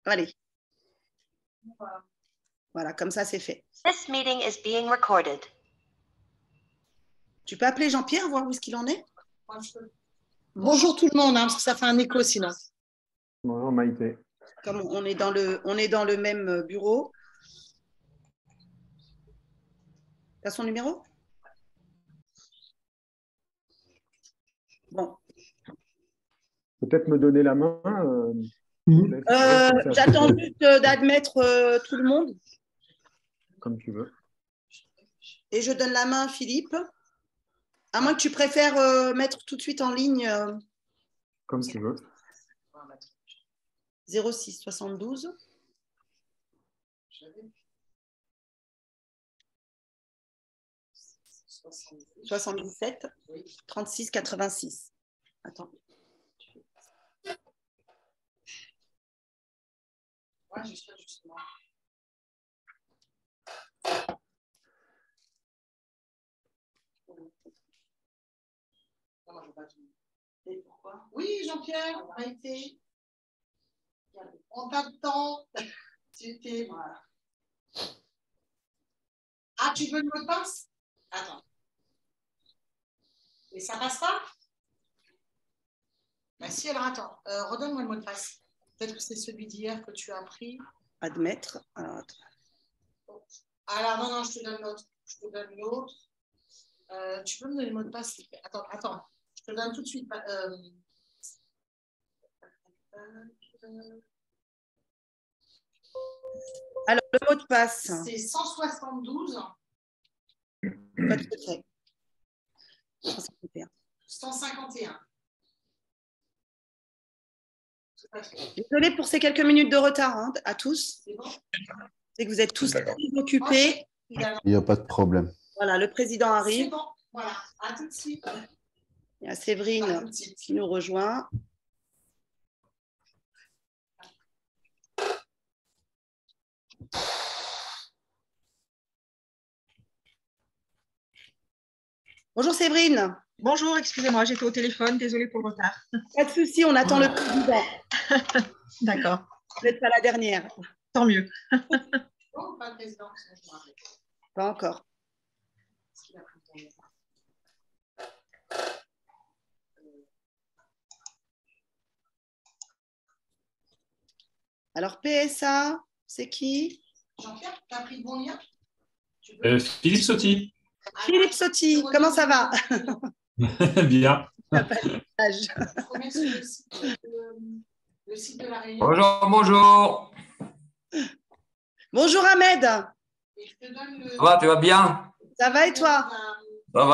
Allez. Voilà, comme ça, c'est fait. This meeting is being recorded. Tu peux appeler Jean-Pierre, voir où est-ce qu'il en est? Bonjour tout le monde, parce que ça fait un écho sinon. Bonjour Maïté. Comme on est dans le même bureau. Tu as son numéro? Bon. Peut-être me donner la main. J'attends juste d'admettre tout le monde. Comme tu veux. Et je donne la main à Philippe. À moins que tu préfères mettre tout de suite en ligne. Comme tu veux. 06 72 77 36 86. Attends. Ouais, je suis justement. Et pourquoi? Oui, Jean-Pierre, Maïté. On t'attend. Voilà. Ah, tu veux le mot de passe? Attends. Et ça passe pas? Bah si, alors attends. Redonne-moi le mot de passe. Peut-être que c'est celui d'hier que tu as pris. Admettre. Alors non, je te donne l'autre. Tu peux me donner le mot de passe? Attends. Je te donne tout de suite. Alors, le mot de passe. C'est 172. Code secret. 151. 151. Désolée pour ces quelques minutes de retard à tous. C'est bon. C'est que vous êtes tous très occupés. Il n'y a pas de problème. Voilà, le président arrive. C'est bon, voilà. À tout de suite. Il y a Séverine qui nous rejoint. Bonjour Séverine. Bonjour, excusez-moi, j'étais au téléphone, désolée pour le retard. Pas de souci, on attend le président. D'accord. Vous n'êtes pas la dernière. Tant mieux. Bon, pas le président. Pas encore. Alors, PSA, c'est qui? Jean-Pierre, tu as pris le bon lien? Philippe Sauty. Philippe Sauty, comment ça va? Bien. Le site de la Réunion. Bonjour. Bonjour Ahmed. Ça va, tu vas bien? Ça va et toi?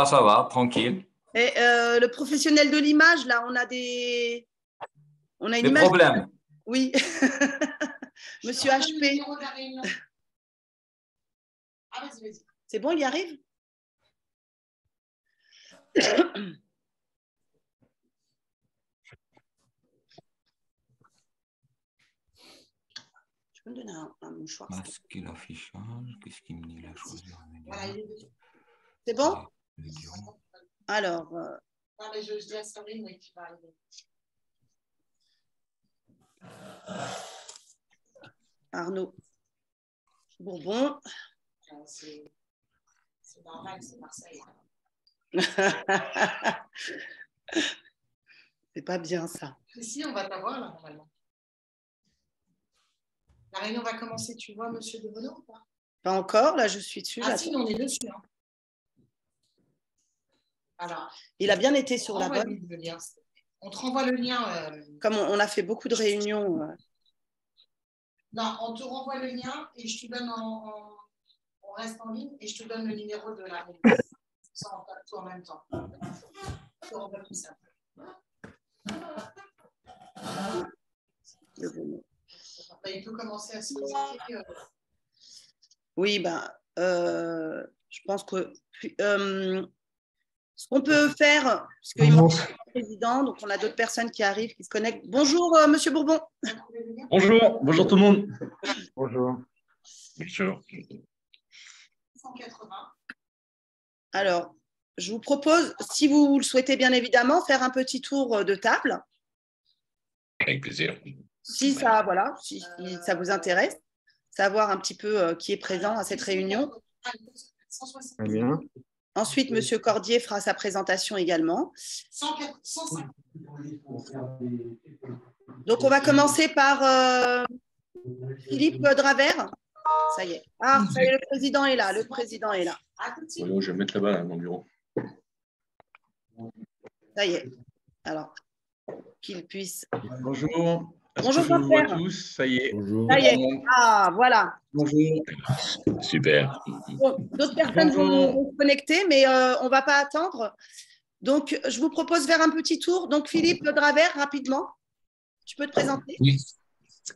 Ça va, tranquille. Et le professionnel de l'image, là, on a une image. Problèmes. Oui. Monsieur HP. C'est bon, il y arrive? Tu peux me donner un mouchoir? Masquer l'affichage, qu'est-ce qu'il me dit là? Choisir un média. C'est bon? Alors. Non, mais je dis à Sabrine, mais tu vas arriver. Arnaud Bourbon. C'est normal, c'est Marseille. C'est pas bien ça. Si, on va t'avoir là, normalement. La réunion va commencer, tu vois, monsieur De Bono ou pas? Pas encore, là je suis dessus. Ah si, on est dessus. Hein. Alors, il a bien été sur la bonne. On te renvoie le lien. Comme on a fait beaucoup de réunions. Non, on te renvoie le lien et je te donne on reste en ligne et je te donne le numéro de la réunion. Ça, on tape tout en même temps. Je te renvoie tout ça. Il peut commencer à se poser. Oui, je pense que ce qu'on peut faire, parce qu'il manque le président, donc on a d'autres personnes qui arrivent, qui se connectent. Bonjour, monsieur Bourbon. Bonjour tout le monde. Bonjour. Bonjour. 180. Alors, je vous propose, si vous le souhaitez bien évidemment, faire un petit tour de table. Avec plaisir. si ça, voilà, si ça vous intéresse, savoir un petit peu qui est présent à cette réunion. Très bien. Ensuite, M. Cordier fera sa présentation également. 105. Donc, on va commencer par Philippe Dravert. Ça y est. Ah, ça y est, le président est là. Le président est là. Bon, je vais me mettre là-bas, là, dans mon bureau. Ça y est. Alors, qu'il puisse. Bonjour. Bonjour, Je vous vois Jean-Pierre. tous. Ça y est. Bonjour. Ça y est. Ah, voilà. Bonjour. Super. Bon, d'autres personnes vont se connecter, mais on ne va pas attendre. Donc, je vous propose de faire un petit tour. Donc, Philippe Dravert, rapidement, tu peux te présenter? Oui.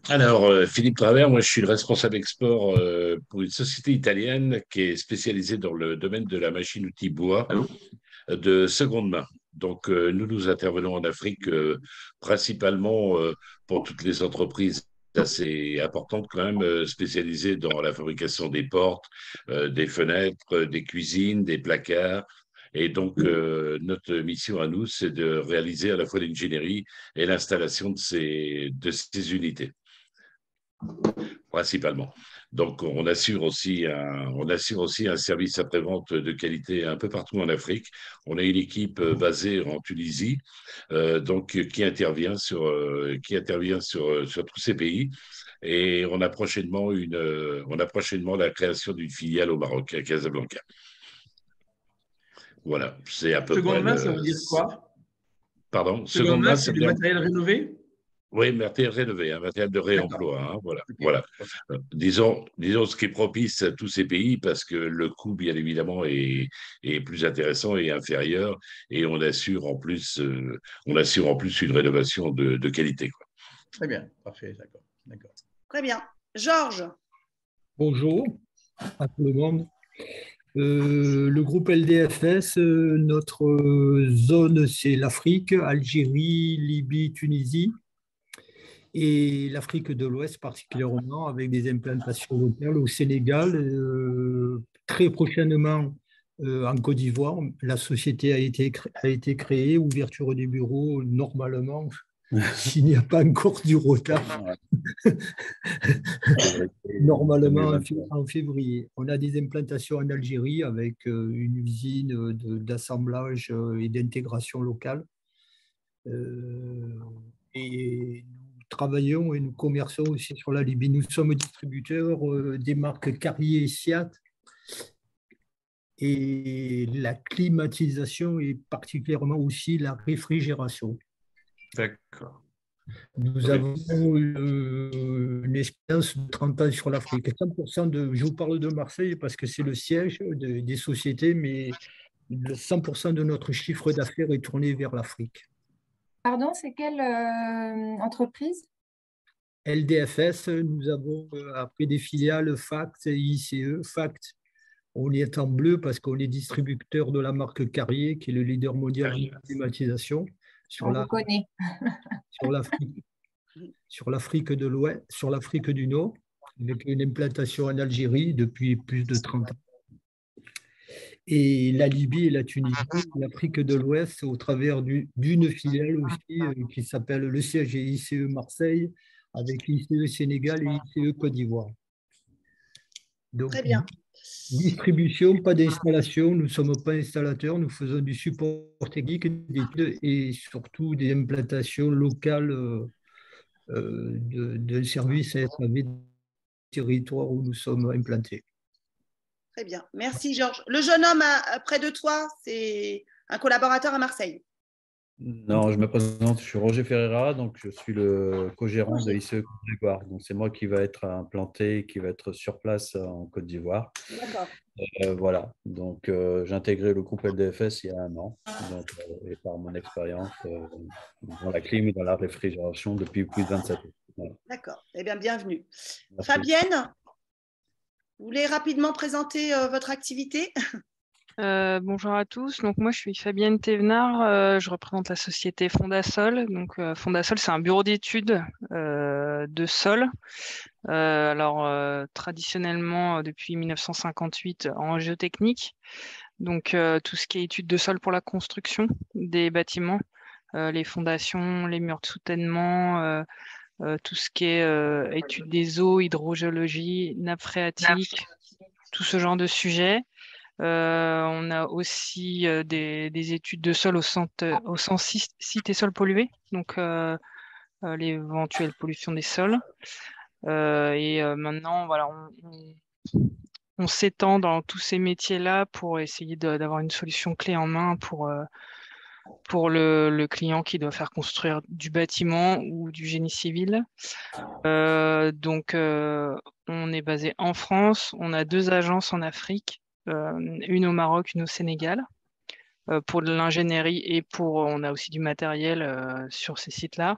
Alors, Philippe Travers, moi je suis le responsable export pour une société italienne qui est spécialisée dans le domaine de la machine-outil bois de seconde main. Donc, nous intervenons en Afrique principalement pour toutes les entreprises assez importantes quand même, spécialisées dans la fabrication des portes, des fenêtres, des cuisines, des placards. Et donc, notre mission à nous, c'est de réaliser à la fois l'ingénierie et l'installation de ces unités, principalement. Donc, on assure aussi un service après-vente de qualité un peu partout en Afrique. On a une équipe basée en Tunisie, donc qui intervient sur tous ces pays. Et on a prochainement la création d'une filiale au Maroc, à Casablanca. Voilà, c'est à peu près. Seconde main, ça veut dire quoi? Pardon, seconde main, c'est du matériel rénové? Oui, matériel rénové, un matériel de réemploi. Hein, voilà. Okay. Voilà. Disons ce qui est propice à tous ces pays parce que le coût, bien évidemment, est plus intéressant et inférieur, et on assure en plus une rénovation de qualité, quoi. Très bien, parfait, d'accord. Très bien. Georges. Bonjour à tout le monde. Le groupe LDFS, notre zone, c'est l'Afrique, Algérie, Libye, Tunisie. Et l'Afrique de l'Ouest particulièrement, avec des implantations locales au Sénégal. Très prochainement, en Côte d'Ivoire, la société a été créée, ouverture des bureaux normalement, s'il n'y a pas encore du retard, normalement en février. On a des implantations en Algérie avec une usine d'assemblage et d'intégration locale. Et nous travaillons et nous commerçons aussi sur la Libye. Nous sommes distributeurs des marques Carrier et Siat. Et la climatisation et particulièrement aussi la réfrigération. D'accord. Nous avons une expérience de 30 ans sur l'Afrique. 100% je vous parle de Marseille parce que c'est le siège des sociétés, mais 100% de notre chiffre d'affaires est tourné vers l'Afrique. Pardon, c'est quelle entreprise? LDFS, nous avons après des filiales FACT et ICE. FACT, on y est en bleu parce qu'on est distributeur de la marque Carrier, qui est le leader mondial de la climatisation. On le connaît. Sur l'Afrique de l'Ouest, sur l'Afrique du Nord, avec une implantation en Algérie depuis plus de 30 ans. Et la Libye et la Tunisie, l'Afrique de l'Ouest, au travers d'une filiale aussi qui s'appelle le siège ICE Marseille, avec ICE Sénégal et ICE Côte d'Ivoire. Donc, très bien. Distribution, pas d'installation, nous ne sommes pas installateurs, nous faisons du support technique et surtout des implantations locales de services à SAV du territoire où nous sommes implantés. Très bien, merci Georges. Le jeune homme près de toi, c'est un collaborateur à Marseille. Non, je me présente, je suis Roger Ferreira, donc je suis le co-gérant de ICE Côte d'Ivoire. Donc c'est moi qui va être implanté, qui va être sur place en Côte d'Ivoire. D'accord. Voilà, donc j'ai intégré le groupe LDFS il y a 1 an, donc, et par mon expérience dans la clim et dans la réfrigération depuis plus de 27 ans. Voilà. D'accord, eh bien bienvenue. Merci. Fabienne, vous voulez rapidement présenter votre activité? Bonjour à tous. Donc moi je suis Fabienne Thévenard, je représente la société Fondasol. Donc Fondasol, c'est un bureau d'études de sol. Traditionnellement depuis 1958 en géotechnique. Donc tout ce qui est études de sol pour la construction des bâtiments, les fondations, les murs de soutènement, tout ce qui est études des eaux, hydrogéologie, nappe phréatique, tout ce genre de sujets. On a aussi des études de sol au centre sites et sols pollués, donc l'éventuelle pollution des sols. Maintenant, voilà, on s'étend dans tous ces métiers-là pour essayer d'avoir une solution clé en main pour le client qui doit faire construire du bâtiment ou du génie civil. Donc, on est basé en France. On a 2 agences en Afrique, une au Maroc, une au Sénégal, pour de l'ingénierie et on a aussi du matériel sur ces sites-là.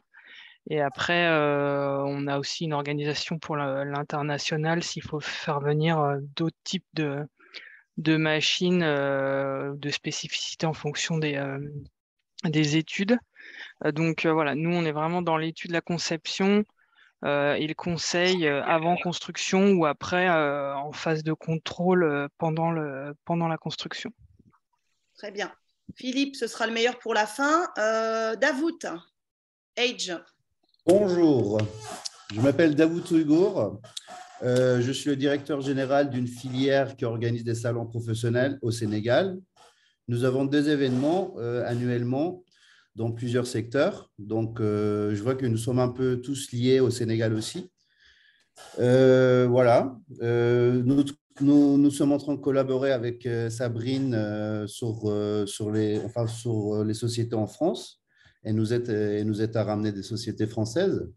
Et après, on a aussi une organisation pour l'international s'il faut faire venir d'autres types de machines, de spécificités en fonction des études. Donc voilà, nous, on est vraiment dans l'étude, la conception et le conseil avant construction ou après en phase de contrôle pendant la construction. Très bien. Philippe, ce sera le meilleur pour la fin. Davout, Age. Bonjour, je m'appelle Davout Ouïghour. Je suis le directeur général d'une filière qui organise des salons professionnels au Sénégal. Nous avons 2 événements annuellement dans plusieurs secteurs. Donc, je vois que nous sommes un peu tous liés au Sénégal aussi. Voilà. Nous sommes en train de collaborer avec Sabrine sur les sociétés en France. Et nous aide à ramener des sociétés françaises.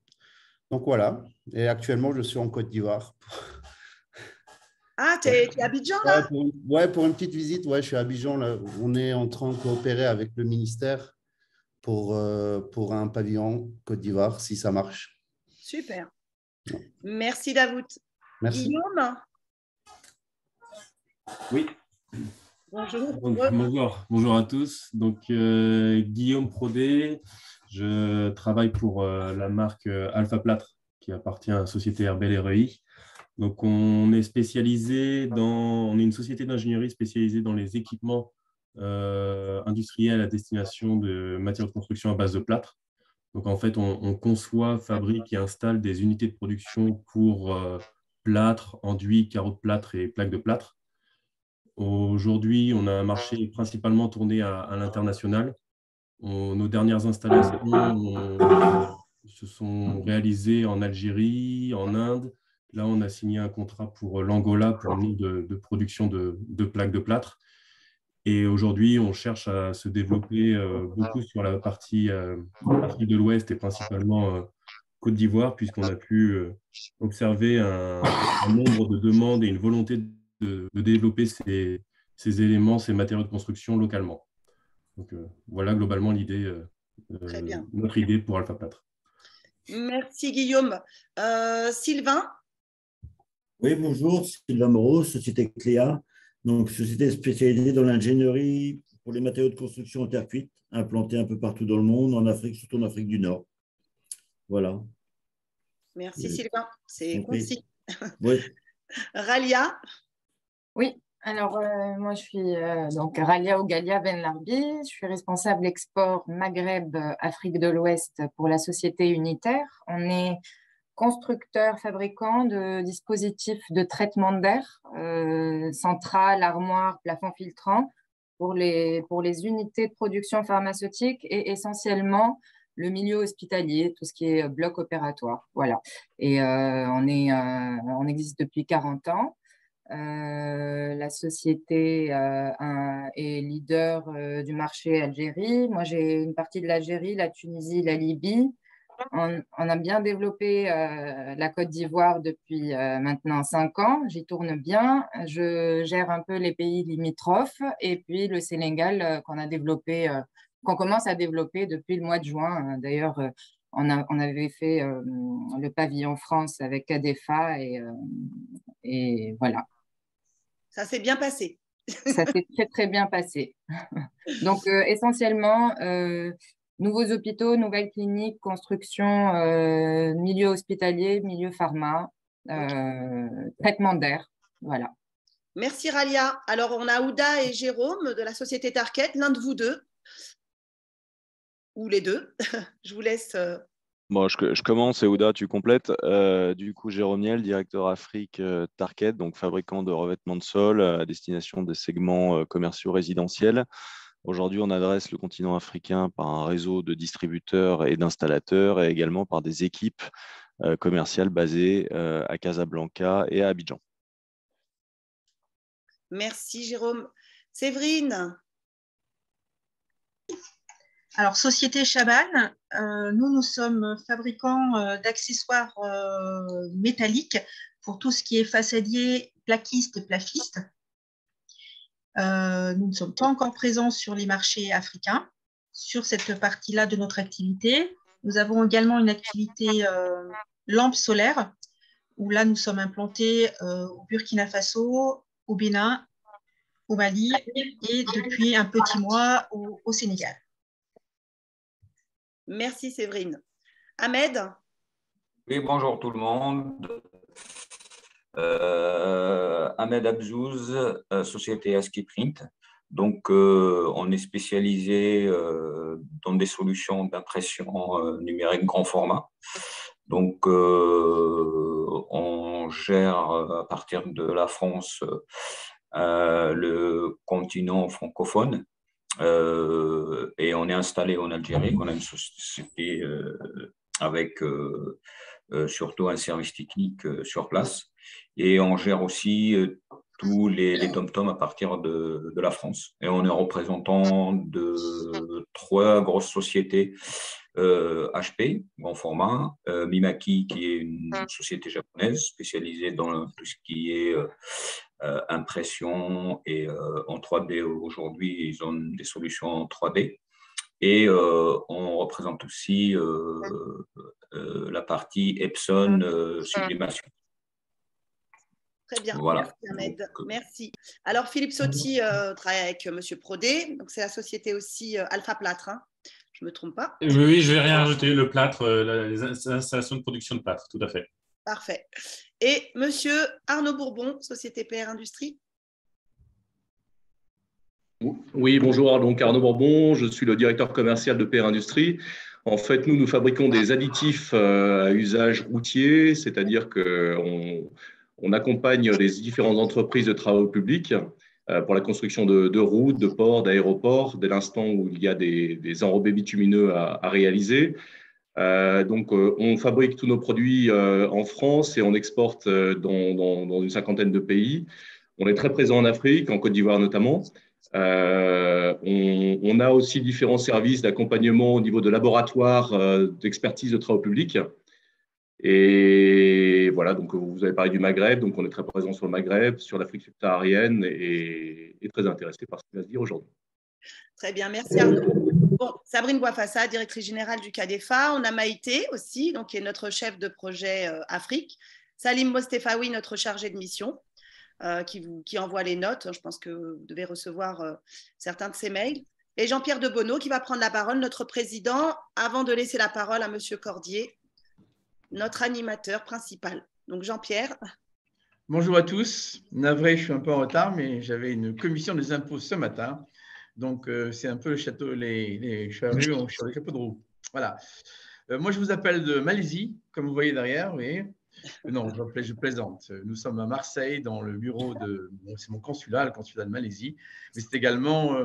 Donc voilà. Et actuellement, je suis en Côte d'Ivoire. Ah, tu es à Abidjan là? Pour une petite visite. Ouais, je suis à Abidjan. Là. On est en train de coopérer avec le ministère pour un pavillon Côte d'Ivoire, si ça marche. Super. Merci Davout. Merci. Guillaume? Oui. Bonjour. Bonjour à tous. Donc, Guillaume Prodé, je travaille pour la marque Alpha Plâtre qui appartient à la société Herbel REI. Donc, on est une société d'ingénierie spécialisée dans les équipements industriels à destination de matières de construction à base de plâtre. Donc, en fait, on conçoit, fabrique et installe des unités de production pour plâtre, enduit, carreaux de plâtre et plaques de plâtre. Aujourd'hui, on a un marché principalement tourné à l'international. Nos dernières installations se sont réalisées en Algérie, en Inde. Là, on a signé un contrat pour l'Angola pour une ligne de production de plaques de plâtre. Et aujourd'hui, on cherche à se développer beaucoup sur la partie Afrique de l'Ouest et principalement Côte d'Ivoire, puisqu'on a pu observer un nombre de demandes et une volonté de développer ces éléments, ces matériaux de construction localement. Donc voilà globalement l'idée, notre idée pour Alpha Plâtre. Merci Guillaume. Sylvain? Oui, bonjour, Sylvain Moreau, société Cléa, donc société spécialisée dans l'ingénierie pour les matériaux de construction en terre cuite, implantée un peu partout dans le monde, en Afrique, surtout en Afrique du Nord. Voilà. Merci Sylvain, c'est concis. Oui. Ralia? Oui, alors moi je suis donc Ralia Ougalia Ben Larbi, je suis responsable export Maghreb Afrique de l'Ouest pour la société Unitaire. On est constructeur, fabricant de dispositifs de traitement d'air, centrales, armoires, plafonds filtrants pour les unités de production pharmaceutique et essentiellement le milieu hospitalier, tout ce qui est bloc opératoire. Voilà. Et on existe depuis 40 ans. La société est leader du marché Algérie. Moi, j'ai une partie de l'Algérie, la Tunisie, la Libye. On a bien développé la Côte d'Ivoire depuis maintenant 5 ans. J'y tourne bien. Je gère un peu les pays limitrophes et puis le Sénégal qu'on commence à développer depuis le mois de juin. D'ailleurs, on avait fait le pavillon France avec ADEFA et voilà. Ça s'est bien passé. Ça s'est très, très bien passé. Donc, essentiellement, nouveaux hôpitaux, nouvelles cliniques, construction, milieu hospitalier, milieu pharma, traitement d'air. Voilà. Merci Ralia. Alors, on a Ouda et Jérôme de la société Tarket, l'un de vous deux, ou les deux. Je vous laisse Bon, je commence et Ouda, tu complètes. Du coup, Jérôme Niel, directeur Afrique Target, donc fabricant de revêtements de sol à destination des segments commerciaux résidentiels. Aujourd'hui, on adresse le continent africain par un réseau de distributeurs et d'installateurs et également par des équipes commerciales basées à Casablanca et à Abidjan. Merci Jérôme. Séverine. Alors, Société Chabannes, nous sommes fabricants d'accessoires métalliques pour tout ce qui est façadier, plaquiste et plafiste. Nous ne sommes pas encore présents sur les marchés africains, sur cette partie-là de notre activité. Nous avons également une activité lampes solaires, où là, nous sommes implantés au Burkina Faso, au Bénin, au Mali et depuis un petit mois au Sénégal. Merci Séverine. Ahmed. Oui, bonjour tout le monde. Ahmed Abzouz, société ASCII Print. Donc, on est spécialisé dans des solutions d'impression numérique grand format. Donc, on gère à partir de la France le continent francophone. Et on est installé en Algérie. On a une société avec surtout un service technique sur place. Et on gère aussi tous les tom-toms à partir de la France. Et on est représentant de 3 grosses sociétés, HP, grand format, Mimaki, qui est une société japonaise spécialisée dans tout ce qui est impression et en 3D. Aujourd'hui, ils ont des solutions en 3D. Et on représente aussi la partie Epson sublimation. Très bien, voilà. Merci Ahmed, merci. Alors Philippe Sauty travaille avec Monsieur Prodé, donc c'est la société aussi Alpha Plâtre, hein. Je ne me trompe pas? Oui, je vais rien rajouter, le plâtre, les installations de production de plâtre, tout à fait. Parfait. Et Monsieur Arnaud Bourbon, société PR Industrie. Oui, bonjour, donc Arnaud Bourbon, je suis le directeur commercial de PR Industrie. En fait, nous fabriquons des additifs à usage routier, c'est-à-dire qu'on accompagne les différentes entreprises de travaux publics pour la construction de routes, de ports, d'aéroports, dès l'instant où il y a des enrobés bitumineux à réaliser. Donc, on fabrique tous nos produits en France et on exporte dans une 50aine de pays. On est très présent en Afrique, en Côte d'Ivoire notamment. On a aussi différents services d'accompagnement au niveau de laboratoires d'expertise de travaux publics. Et voilà, donc vous avez parlé du Maghreb, donc on est très présent sur le Maghreb, sur l'Afrique subsaharienne et très intéressé par ce qui va se dire aujourd'hui. Très bien, merci Arnaud. Bon, Sabrine Bouafassa, directrice générale du CADEFA. On a Maïté aussi, donc, qui est notre chef de projet Afrique. Salim Mostefaoui, notre chargé de mission, qui envoie les notes. Je pense que vous devez recevoir certains de ces mails. Et Jean-Pierre Debonneau, qui va prendre la parole, notre président, avant de laisser la parole à Monsieur Cordier, notre animateur principal. Donc Jean-Pierre. Bonjour à tous. Navré, je suis un peu en retard, mais j'avais une commission des impôts ce matin. Donc, c'est un peu le château, les charrues sur les chapeaux de roue. Voilà. Moi, je vous appelle de Malaisie, comme vous voyez derrière. Oui. Non, je plaisante. Nous sommes à Marseille, dans le bureau de… Bon, c'est mon consulat, le consulat de Malaisie. Mais c'est également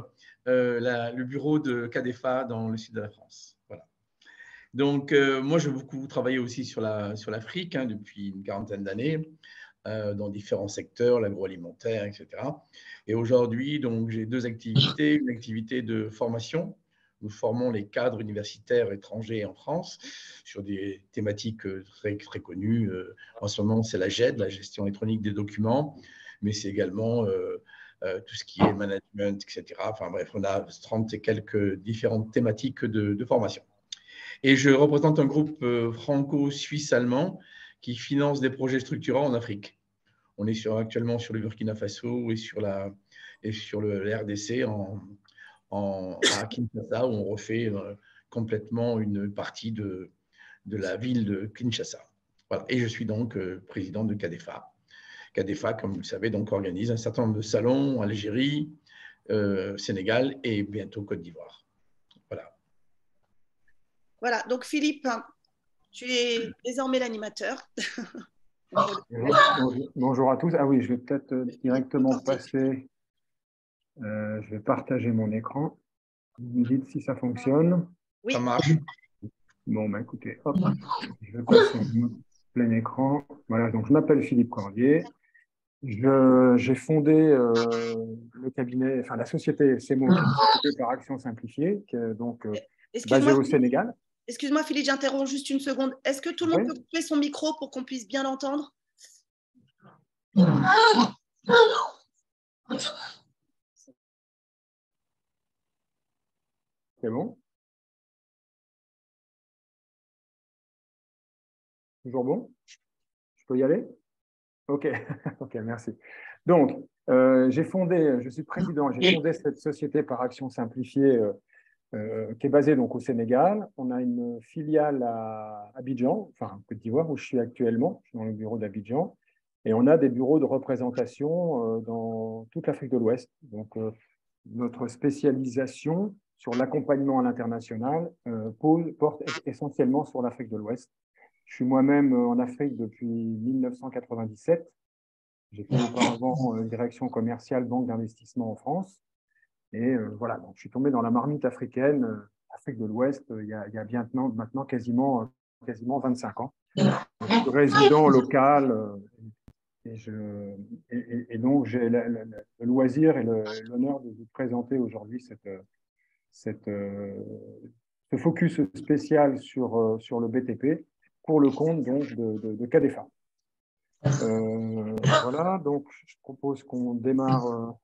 le bureau de CADEFA dans le sud de la France. Voilà. Donc, moi, j'ai beaucoup travaillé aussi sur l'Afrique depuis une quarantaine d'années, dans différents secteurs, l'agroalimentaire, etc. Et aujourd'hui, donc, j'ai 2 activités. Une activité de formation. Nous formons les cadres universitaires étrangers en France sur des thématiques très, très connues. En ce moment, c'est la GED, la gestion électronique des documents, mais c'est également tout ce qui est management, etc. Enfin bref, on a 30 et quelques différentes thématiques de formation. Et je représente un groupe franco-suisse-allemand qui finance des projets structurants en Afrique. On est actuellement sur le Burkina Faso et sur le RDC à Kinshasa, où on refait complètement une partie de la ville de Kinshasa. Voilà. Et je suis donc président de CADEFA. CADEFA, comme vous le savez, donc, organise un certain nombre de salons en Algérie, Sénégal et bientôt Côte d'Ivoire. Voilà. Voilà, donc Philippe, Tu es désormais l'animateur. Bonjour à tous. Ah oui, je vais peut-être directement passer. Je vais partager mon écran. Vous me dites si ça fonctionne. Oui. Ça marche. Bon, bah, écoutez, hop, je vais passer en plein écran. Voilà, donc je m'appelle Philippe Cordier. J'ai fondé le cabinet, enfin la société CEMO, qui est une société par action simplifiée, qui est donc basée au Sénégal. Excuse-moi Philippe, j'interromps juste une seconde. Est-ce que tout le monde peut couper son micro pour qu'on puisse bien l'entendre? C'est bon? Toujours bon? Je peux y aller? Ok, ok, merci. Donc, je suis président, j'ai fondé cette société par action simplifiée qui est basée donc au Sénégal. On a une filiale à Abidjan, enfin Côte d'Ivoire, où je suis actuellement, je suis dans le bureau d'Abidjan, et on a des bureaux de représentation dans toute l'Afrique de l'Ouest. Donc, notre spécialisation sur l'accompagnement à l'international porte essentiellement sur l'Afrique de l'Ouest. Je suis moi-même en Afrique depuis 1997. J'étais auparavant direction commerciale banque d'investissement en France. Et voilà, donc je suis tombé dans la marmite africaine, Afrique de l'Ouest, il y a bien maintenant quasiment 25 ans. Je suis résident local et donc j'ai le loisir et l'honneur de vous présenter aujourd'hui ce focus spécial sur le BTP pour le compte donc, de CADEFA. Voilà, donc je propose qu'on démarre.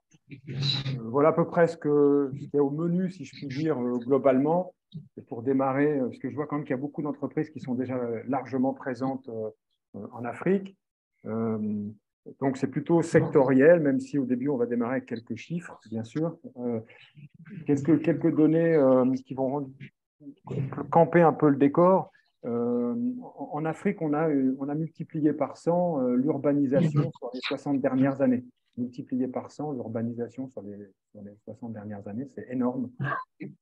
Voilà à peu près ce qu'il y a au menu, si je puis dire, globalement. Et pour démarrer, parce que je vois quand même qu'il y a beaucoup d'entreprises qui sont déjà largement présentes en Afrique. Donc, c'est plutôt sectoriel, même si au début, on va démarrer avec quelques chiffres, bien sûr. Quelques données qui vont camper un peu le décor. En Afrique, on a multiplié par 100 l'urbanisation sur les 60 dernières années. Multiplié par 100 l'urbanisation sur les 60 dernières années, c'est énorme.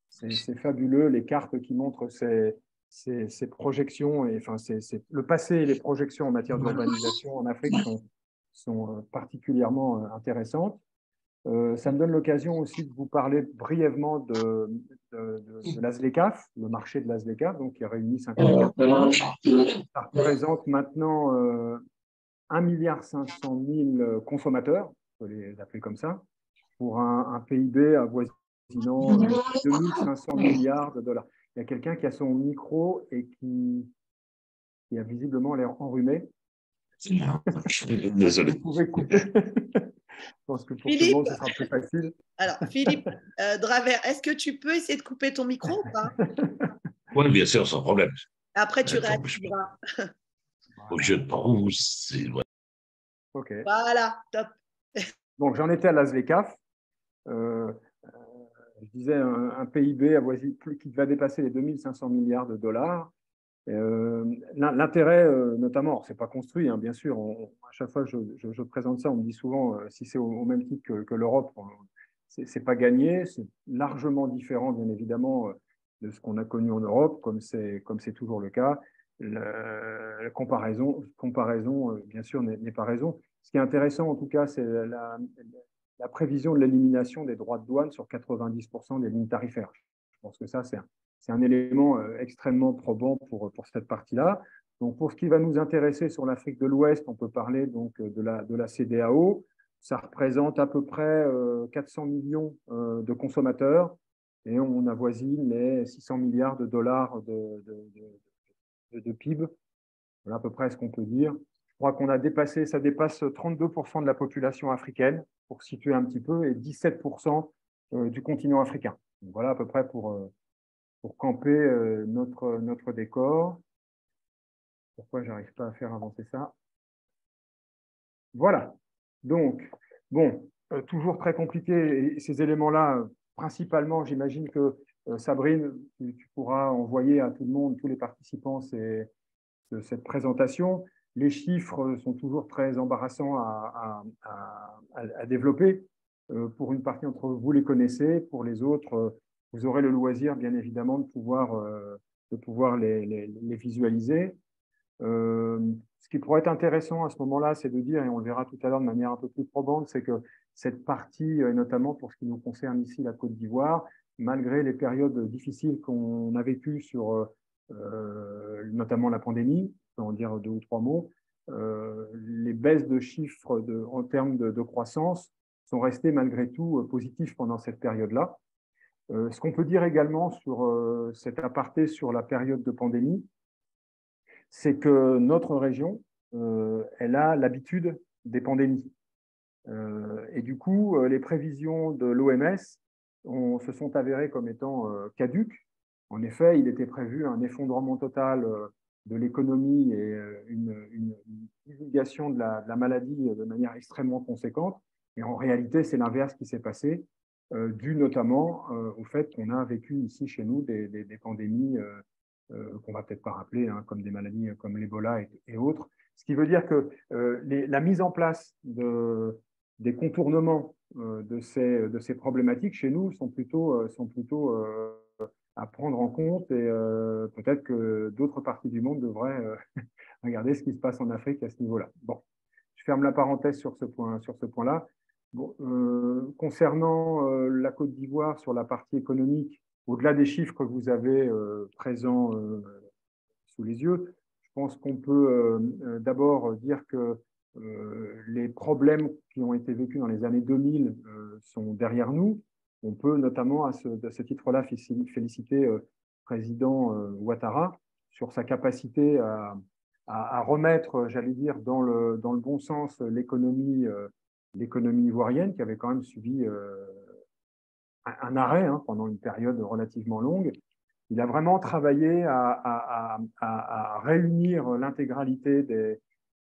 C'est fabuleux, les cartes qui montrent ces projections, et, enfin, le passé et les projections en matière d'urbanisation en Afrique sont particulièrement intéressantes. Ça me donne l'occasion aussi de vous parler brièvement de l'ASLECAF, le marché de l'ASLECAF, donc qui réunit 54 millions. Ça représente maintenant 1,5 milliard consommateurs, on peut les appeler comme ça, pour un PIB avoisinant 2500 milliards de dollars. Il y a quelqu'un qui a son micro et qui a visiblement l'air enrhumé. Désolé. Vous pouvez couper. Je pense que pour tout le monde, ce sera plus facile. Alors, Philippe Dravert, est-ce que tu peux essayer de couper ton micro ou pas? Oui, bien sûr, sans problème. Après, tu réactiveras. Je trousse. OK. Voilà, top. Donc, j'en étais à l'ASLECAF. Je disais un PIB qui va dépasser les 2500 milliards de dollars. L'intérêt, notamment, ce n'est pas construit, hein, bien sûr. À chaque fois que je présente ça, on me dit souvent si c'est au même titre que l'Europe, ce n'est pas gagné. C'est largement différent, bien évidemment, de ce qu'on a connu en Europe, comme c'est toujours le cas. La comparaison bien sûr, n'est pas raison. Ce qui est intéressant, en tout cas, c'est la prévision de l'élimination des droits de douane sur 90% des lignes tarifaires. Je pense que ça, c'est un élément extrêmement probant pour cette partie-là. Donc, pour ce qui va nous intéresser sur l'Afrique de l'Ouest, on peut parler donc de la CEDEAO. Ça représente à peu près 400 millions de consommateurs et on avoisine les 600 milliards de dollars de PIB. Voilà à peu près ce qu'on peut dire. Je crois qu'on a dépassé, ça dépasse 32% de la population africaine, pour situer un petit peu, et 17% du continent africain. Donc, voilà à peu près pour camper notre décor. Pourquoi je n'arrive pas à faire avancer ça? Voilà. Donc, bon, toujours très compliqué. Et ces éléments-là, principalement, j'imagine que Sabrine, tu pourras envoyer à tout le monde, tous les participants, cette présentation. Les chiffres sont toujours très embarrassants à développer. Pour une partie d'entre vous, les connaissez. Pour les autres, vous aurez le loisir, bien évidemment, de pouvoir pouvoir les visualiser. Ce qui pourrait être intéressant à ce moment-là, c'est de dire, et on le verra tout à l'heure de manière un peu plus probante, c'est que cette partie, notamment pour ce qui nous concerne ici, la Côte d'Ivoire, malgré les périodes difficiles qu'on a vécues sur notamment la pandémie, je vais en dire 2 ou 3 mots, les baisses de chiffres en termes de croissance sont restées malgré tout positives pendant cette période-là. Ce qu'on peut dire également sur cet aparté sur la période de pandémie, c'est que notre région, elle a l'habitude des pandémies. Et du coup, les prévisions de l'OMS se sont avérées comme étant caduques. En effet, il était prévu un effondrement total de l'économie et une divulgation de la maladie de manière extrêmement conséquente. Et en réalité, c'est l'inverse qui s'est passé, dû notamment au fait qu'on a vécu ici chez nous des pandémies qu'on ne va peut-être pas rappeler, hein, comme des maladies comme l'Ebola et autres. Ce qui veut dire que la mise en place des contournements de ces problématiques chez nous sont plutôt à prendre en compte, et peut-être que d'autres parties du monde devraient regarder ce qui se passe en Afrique à ce niveau-là. Bon, je ferme la parenthèse sur ce point-là. Bon, concernant la Côte d'Ivoire, sur la partie économique, au-delà des chiffres que vous avez présents sous les yeux, je pense qu'on peut d'abord dire que les problèmes qui ont été vécus dans les années 2000 sont derrière nous. On peut notamment, à ce titre-là, féliciter le président Ouattara sur sa capacité à remettre, j'allais dire, dans le bon sens l'économie ivoirienne, qui avait quand même subi un arrêt pendant une période relativement longue. Il a vraiment travaillé à réunir l'intégralité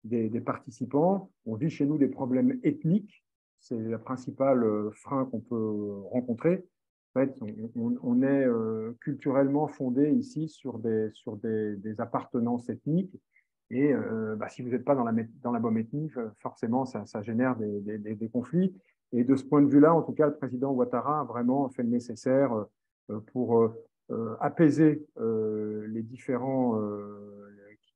des participants. On vit chez nous des problèmes ethniques. C'est le principal frein qu'on peut rencontrer. En fait, on est culturellement fondé ici sur des appartenances ethniques. Et si vous n'êtes pas dans la bonne ethnie, forcément, ça génère des conflits. Et de ce point de vue-là, en tout cas, le président Ouattara a vraiment fait le nécessaire pour apaiser les différents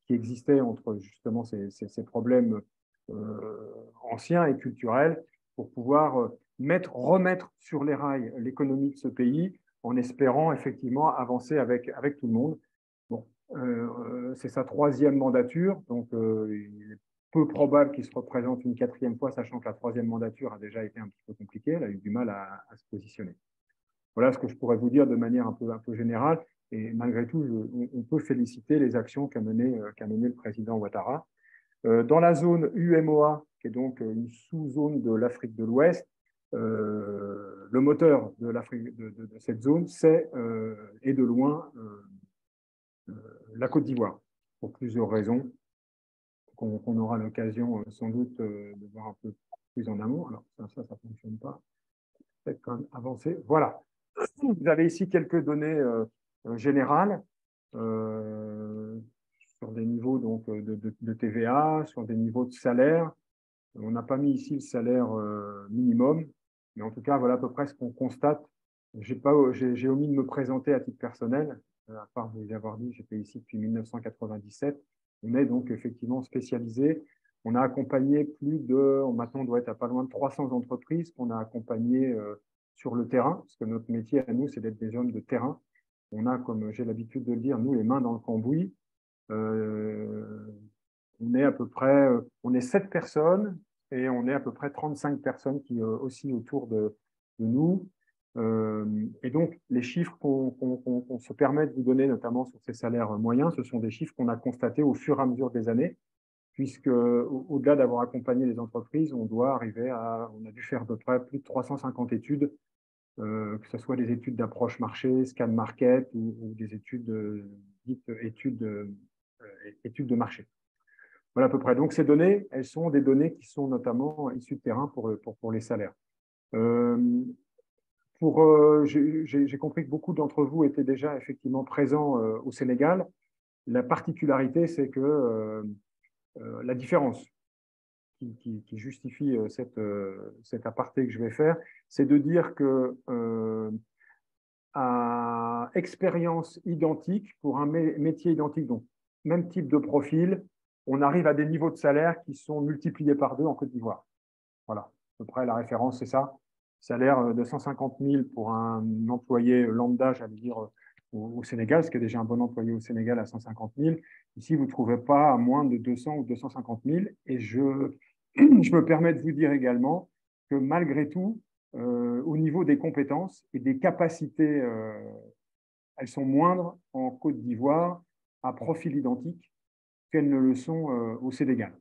qui existaient entre justement ces problèmes anciens et culturels, pour pouvoir remettre sur les rails l'économie de ce pays, en espérant effectivement avancer avec tout le monde. Bon, c'est sa 3e mandature, donc il est peu probable qu'il se représente une 4e fois, sachant que la 3e mandature a déjà été un petit peu compliquée, elle a eu du mal à se positionner. Voilà ce que je pourrais vous dire de manière un peu générale, et malgré tout, on peut féliciter les actions qu'a mené le président Ouattara. Dans la zone UMOA, qui est donc une sous-zone de l'Afrique de l'Ouest, le moteur de cette zone, c'est et de loin la Côte d'Ivoire, pour plusieurs raisons qu'on aura l'occasion sans doute de voir un peu plus en amont. Alors ça ne fonctionne pas. Peut-être quand même avancer. Voilà. Vous avez ici quelques données générales sur des niveaux donc, de TVA, sur des niveaux de salaire. On n'a pas mis ici le salaire minimum, mais en tout cas, voilà à peu près ce qu'on constate. J'ai omis de me présenter à titre personnel, à part vous avoir dit, j'étais ici depuis 1997. On est donc effectivement spécialisé. On a accompagné maintenant on doit être à pas loin de 300 entreprises qu'on a accompagnées sur le terrain, parce que notre métier à nous, c'est d'être des hommes de terrain. On a, comme j'ai l'habitude de le dire, nous, les mains dans le cambouis. On est à peu près, on est 7 personnes et on est à peu près 35 personnes qui aussi autour de nous. Et donc, les chiffres qu'on se permet de vous donner, notamment sur ces salaires moyens, ce sont des chiffres qu'on a constatés au fur et à mesure des années, puisque au-delà d'avoir accompagné les entreprises, on a dû faire à peu près plus de 350 études, que ce soit des études d'approche marché, scan market ou des études dites études de marché. Voilà à peu près. Donc, ces données, elles sont des données qui sont notamment issues de terrain pour les salaires. J'ai compris que beaucoup d'entre vous étaient déjà effectivement présents au Sénégal. La particularité, c'est que la différence qui justifie cet aparté que je vais faire, c'est de dire que à expérience identique pour un métier identique, donc même type de profil, on arrive à des niveaux de salaire qui sont multipliés par 2 en Côte d'Ivoire. Voilà, à peu près la référence, c'est ça. Salaire de 150 000 pour un employé lambda, j'allais dire, au Sénégal, ce qui est déjà un bon employé au Sénégal à 150 000. Ici, vous ne trouvez pas à moins de 200 ou 250 000. Et je me permets de vous dire également que malgré tout, au niveau des compétences et des capacités, elles sont moindres en Côte d'Ivoire à profil identique qu'elles ne le sont au Sénégal.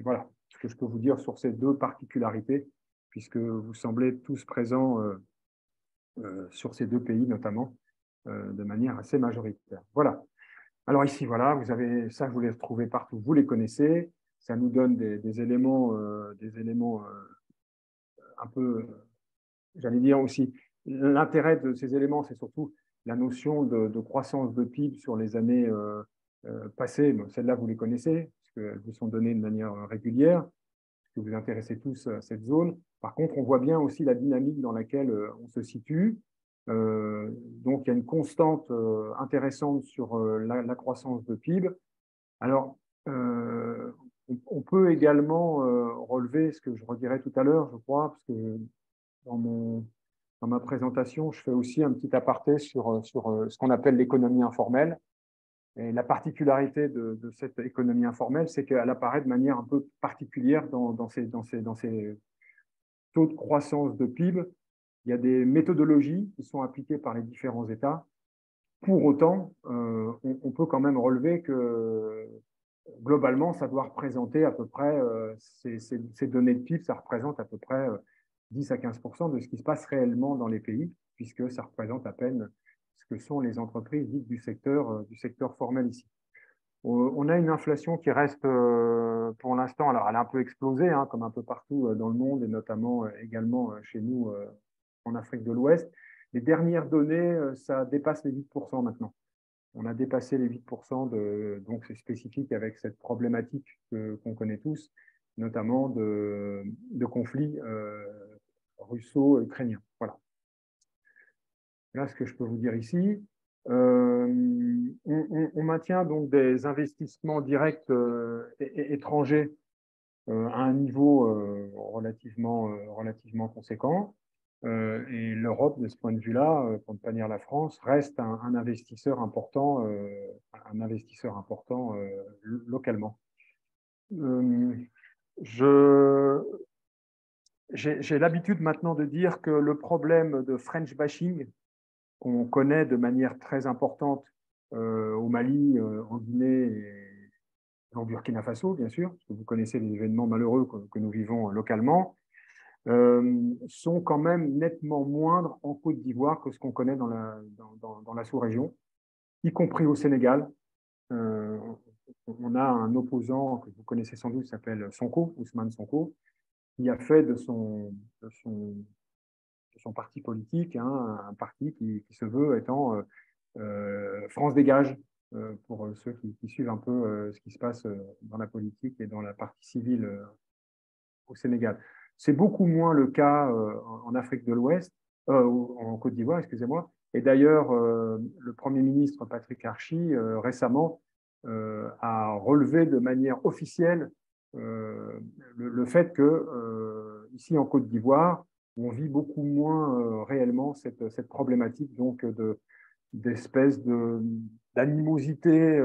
Voilà ce que je peux vous dire sur ces 2 particularités, puisque vous semblez tous présents sur ces 2 pays notamment, de manière assez majoritaire. Voilà. Alors ici, voilà, vous avez ça, vous les retrouvez partout, vous les connaissez. Ça nous donne des éléments un peu, j'allais dire aussi, l'intérêt de ces éléments, c'est surtout la notion de croissance de PIB sur les années passées. Bon, celles-là, vous les connaissez, puisqu'elles vous sont données de manière régulière, que vous intéressez tous à cette zone. Par contre, on voit bien aussi la dynamique dans laquelle on se situe. Donc, il y a une constante intéressante sur la croissance de PIB. Alors, on peut également relever ce que je redirai tout à l'heure, je crois, parce que dans ma présentation, je fais aussi un petit aparté sur ce qu'on appelle l'économie informelle. Et la particularité de cette économie informelle, c'est qu'elle apparaît de manière un peu particulière dans ces taux de croissance de PIB. Il y a des méthodologies qui sont appliquées par les différents États. Pour autant, on peut quand même relever que globalement, ça doit représenter à peu près, ces données de PIB, ça représente à peu près 10 à 15% de ce qui se passe réellement dans les pays, puisque ça représente à peine ce que sont les entreprises dites du secteur formel ici. On a une inflation qui reste pour l'instant, alors elle a un peu explosé, hein, comme un peu partout dans le monde, et notamment également chez nous en Afrique de l'Ouest. Les dernières données, ça dépasse les 8% maintenant. On a dépassé les 8%, donc c'est spécifique avec cette problématique qu'on connaît tous, notamment de conflits russo-ukrainiens. Voilà. Là, ce que je peux vous dire ici, on maintient donc des investissements directs étrangers à un niveau relativement conséquent. Et l'Europe, de ce point de vue-là, pour ne pas dire la France, reste un investisseur important localement. J'ai l'habitude maintenant de dire que le problème de French bashing, qu'on connaît de manière très importante au Mali, en Guinée et en Burkina Faso, bien sûr, parce que vous connaissez les événements malheureux que nous vivons localement, sont quand même nettement moindres en Côte d'Ivoire que ce qu'on connaît dans la sous-région, y compris au Sénégal. On a un opposant que vous connaissez sans doute, qui s'appelle Sonko, Ousmane Sonko, qui a fait de son parti politique un parti qui se veut étant France Dégage, pour ceux qui suivent un peu ce qui se passe dans la politique et dans la partie civile au Sénégal. C'est beaucoup moins le cas en Afrique de l'Ouest, en Côte d'Ivoire, excusez-moi. Et d'ailleurs, le Premier ministre Patrick Archi, récemment, a relevé de manière officielle le fait que, ici en Côte d'Ivoire, on vit beaucoup moins réellement cette problématique donc d'espèce d'animosité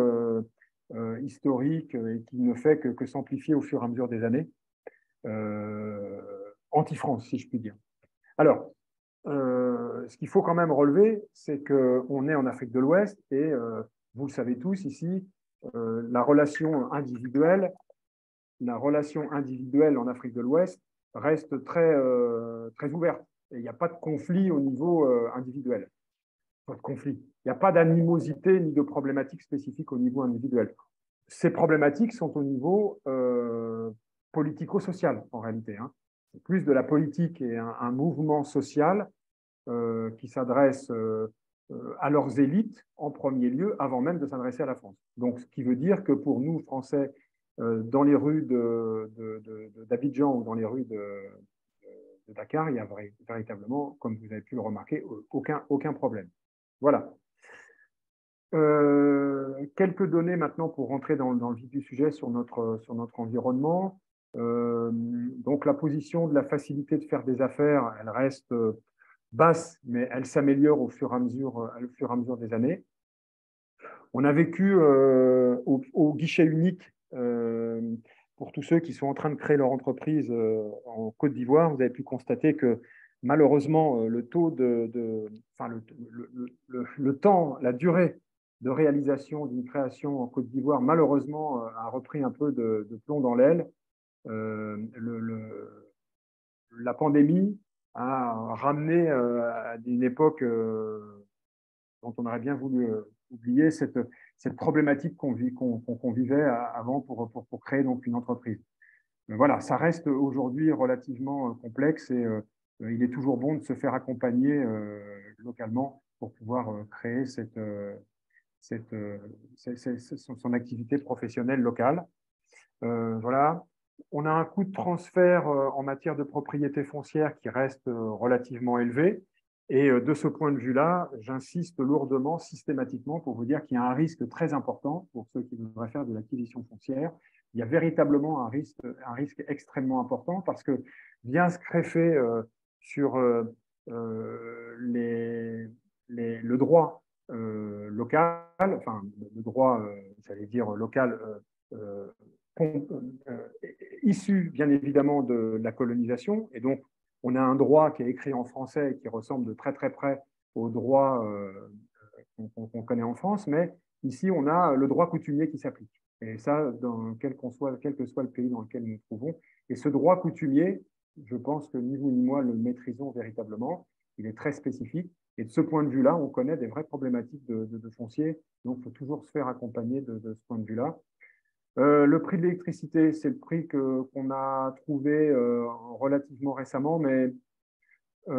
historique et qui ne fait que s'amplifier au fur et à mesure des années. Anti-France, si je puis dire. Alors, ce qu'il faut quand même relever, c'est qu'on est en Afrique de l'Ouest et vous le savez tous ici, la relation individuelle en Afrique de l'Ouest reste très ouverte. Et il n'y a pas de conflit au niveau individuel. Pas de conflit. Il n'y a pas d'animosité ni de problématiques spécifiques au niveau individuel. Ces problématiques sont au niveau politico-social, en réalité. Hein. C'est plus de la politique et un mouvement social qui s'adresse à leurs élites en premier lieu, avant même de s'adresser à la France. Donc, ce qui veut dire que pour nous, Français, dans les rues d'Abidjan ou dans les rues Dakar, il n'y a véritablement, comme vous avez pu le remarquer, aucun problème. Voilà. Quelques données maintenant pour rentrer dans le vif du sujet sur notre environnement. Donc la position de la facilité de faire des affaires, elle reste basse, mais elle s'améliore au fur et à mesure des années. On a vécu au guichet unique, pour tous ceux qui sont en train de créer leur entreprise en Côte d'Ivoire, vous avez pu constater que malheureusement, le taux le temps, la durée de réalisation d'une création en Côte d'Ivoire, malheureusement, a repris un peu de plomb dans l'aile. La pandémie a ramené à une époque dont on aurait bien voulu oublier cette problématique qu'on vivait avant pour créer donc une entreprise. Mais voilà, ça reste aujourd'hui relativement complexe et il est toujours bon de se faire accompagner localement pour pouvoir créer son activité professionnelle locale. Voilà. On a un coût de transfert en matière de propriété foncière qui reste relativement élevé. Et de ce point de vue-là, j'insiste lourdement, systématiquement, pour vous dire qu'il y a un risque très important pour ceux qui voudraient faire de l'acquisition foncière. Il y a véritablement un risque extrêmement important parce que vient se greffer sur le droit local, enfin le droit, j'allais dire local, issu bien évidemment de la colonisation. Et donc, on a un droit qui est écrit en français et qui ressemble de très très près au droit qu'on connaît en France, mais ici, on a le droit coutumier qui s'applique. Et ça, quel que soit le pays dans lequel nous nous trouvons. Et ce droit coutumier, je pense que ni vous ni moi le maîtrisons véritablement. Il est très spécifique. Et de ce point de vue-là, on connaît des vraies problématiques de foncier. Donc, il faut toujours se faire accompagner de ce point de vue-là. Le prix de l'électricité, c'est le prix qu'on a trouvé relativement récemment, mais je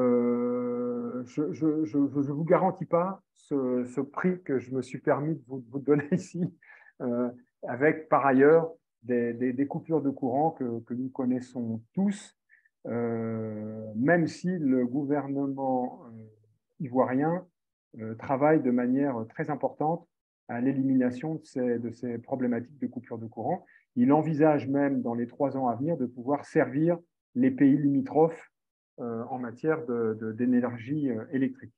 ne vous garantis pas ce prix que je me suis permis de vous donner ici, avec par ailleurs des coupures de courant que nous connaissons tous, même si le gouvernement ivoirien travaille de manière très importante à l'élimination de ces problématiques de coupure de courant. Il envisage même dans les 3 ans à venir de pouvoir servir les pays limitrophes en matière d'énergie électrique.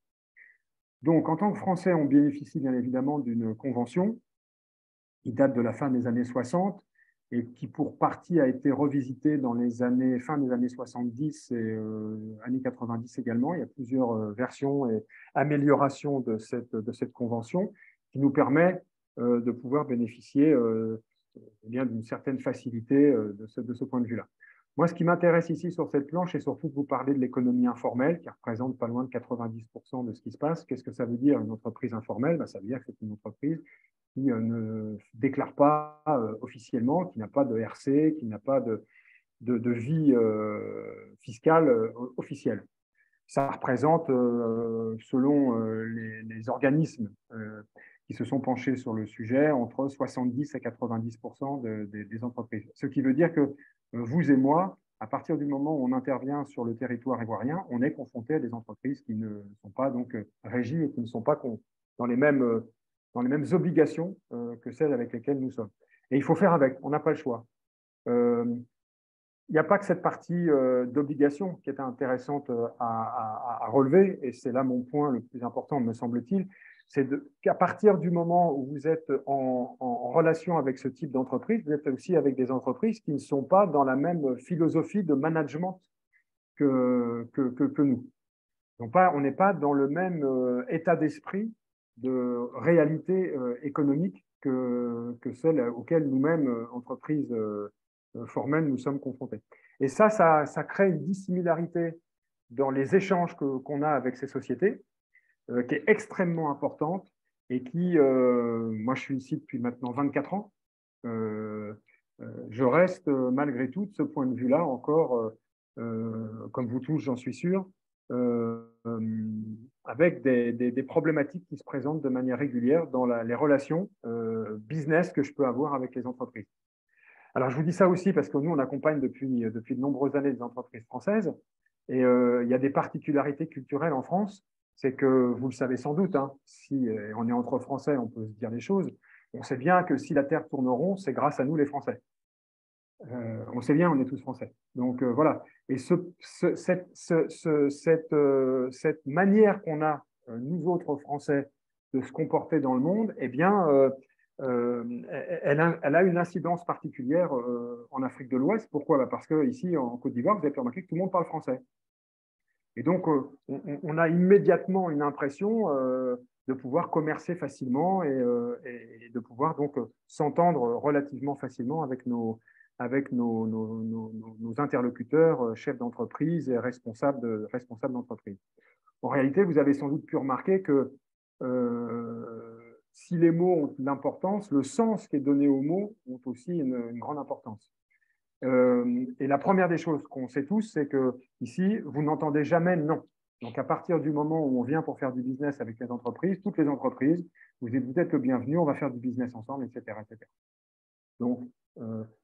Donc, en tant que Français, on bénéficie bien évidemment d'une convention qui date de la fin des années 60 et qui, pour partie, a été revisitée dans fin des années 70 et années 90 également. Il y a plusieurs versions et améliorations de cette convention qui nous permet de pouvoir bénéficier d'une certaine facilité de ce point de vue-là. Moi, ce qui m'intéresse ici sur cette planche, c'est surtout de vous parler de l'économie informelle, qui représente pas loin de 90% de ce qui se passe. Qu'est-ce que ça veut dire, une entreprise informelle? Ça veut dire que c'est une entreprise qui ne déclare pas officiellement, qui n'a pas de RC, qui n'a pas de vie fiscale officielle. Ça représente, selon les organismes qui se sont penchés sur le sujet, entre 70 et 90% des entreprises. Ce qui veut dire que vous et moi, à partir du moment où on intervient sur le territoire ivoirien, on est confronté à des entreprises qui ne sont pas donc régies et qui ne sont pas dans les mêmes obligations que celles avec lesquelles nous sommes. Et il faut faire avec, on n'a pas le choix. Il n'y a pas que cette partie d'obligation qui est intéressante à relever, et c'est là mon point le plus important, me semble-t-il, c'est qu'à partir du moment où vous êtes en relation avec ce type d'entreprise, vous êtes aussi avec des entreprises qui ne sont pas dans la même philosophie de management que nous. Donc, on n'est pas dans le même état d'esprit de réalité économique que celle auquel nous-mêmes, entreprises formelles, nous sommes confrontés. Et ça crée une dissimilarité dans les échanges qu'on a avec ces sociétés, qui est extrêmement importante et qui, moi je suis ici depuis maintenant 24 ans, je reste malgré tout de ce point de vue-là encore, comme vous tous j'en suis sûr, avec des problématiques qui se présentent de manière régulière dans les relations business que je peux avoir avec les entreprises. Alors je vous dis ça aussi parce que nous on accompagne depuis de nombreuses années des entreprises françaises Et il y a des particularités culturelles en France. C'est que, vous le savez sans doute, hein, si on est entre Français, on peut se dire les choses. On sait bien que si la Terre tourne rond, c'est grâce à nous les Français. On sait bien, on est tous Français. Donc voilà. Et cette manière qu'on a, nous autres Français, de se comporter dans le monde, eh bien, elle a une incidence particulière en Afrique de l'Ouest. Pourquoi? Parce qu'ici, en Côte d'Ivoire, vous avez pu remarquer que tout le monde parle français. Et donc, on a immédiatement une impression de pouvoir commercer facilement et de pouvoir donc s'entendre relativement facilement avec nos interlocuteurs, chefs d'entreprise et responsables d'entreprise. En réalité, vous avez sans doute pu remarquer que si les mots ont de l'importance, le sens qui est donné aux mots ont aussi une grande importance. Et la première des choses qu'on sait tous, c'est que ici, vous n'entendez jamais non. Donc, à partir du moment où on vient pour faire du business avec les entreprises, toutes les entreprises, vous êtes le bienvenu, on va faire du business ensemble, etc. etc. Donc,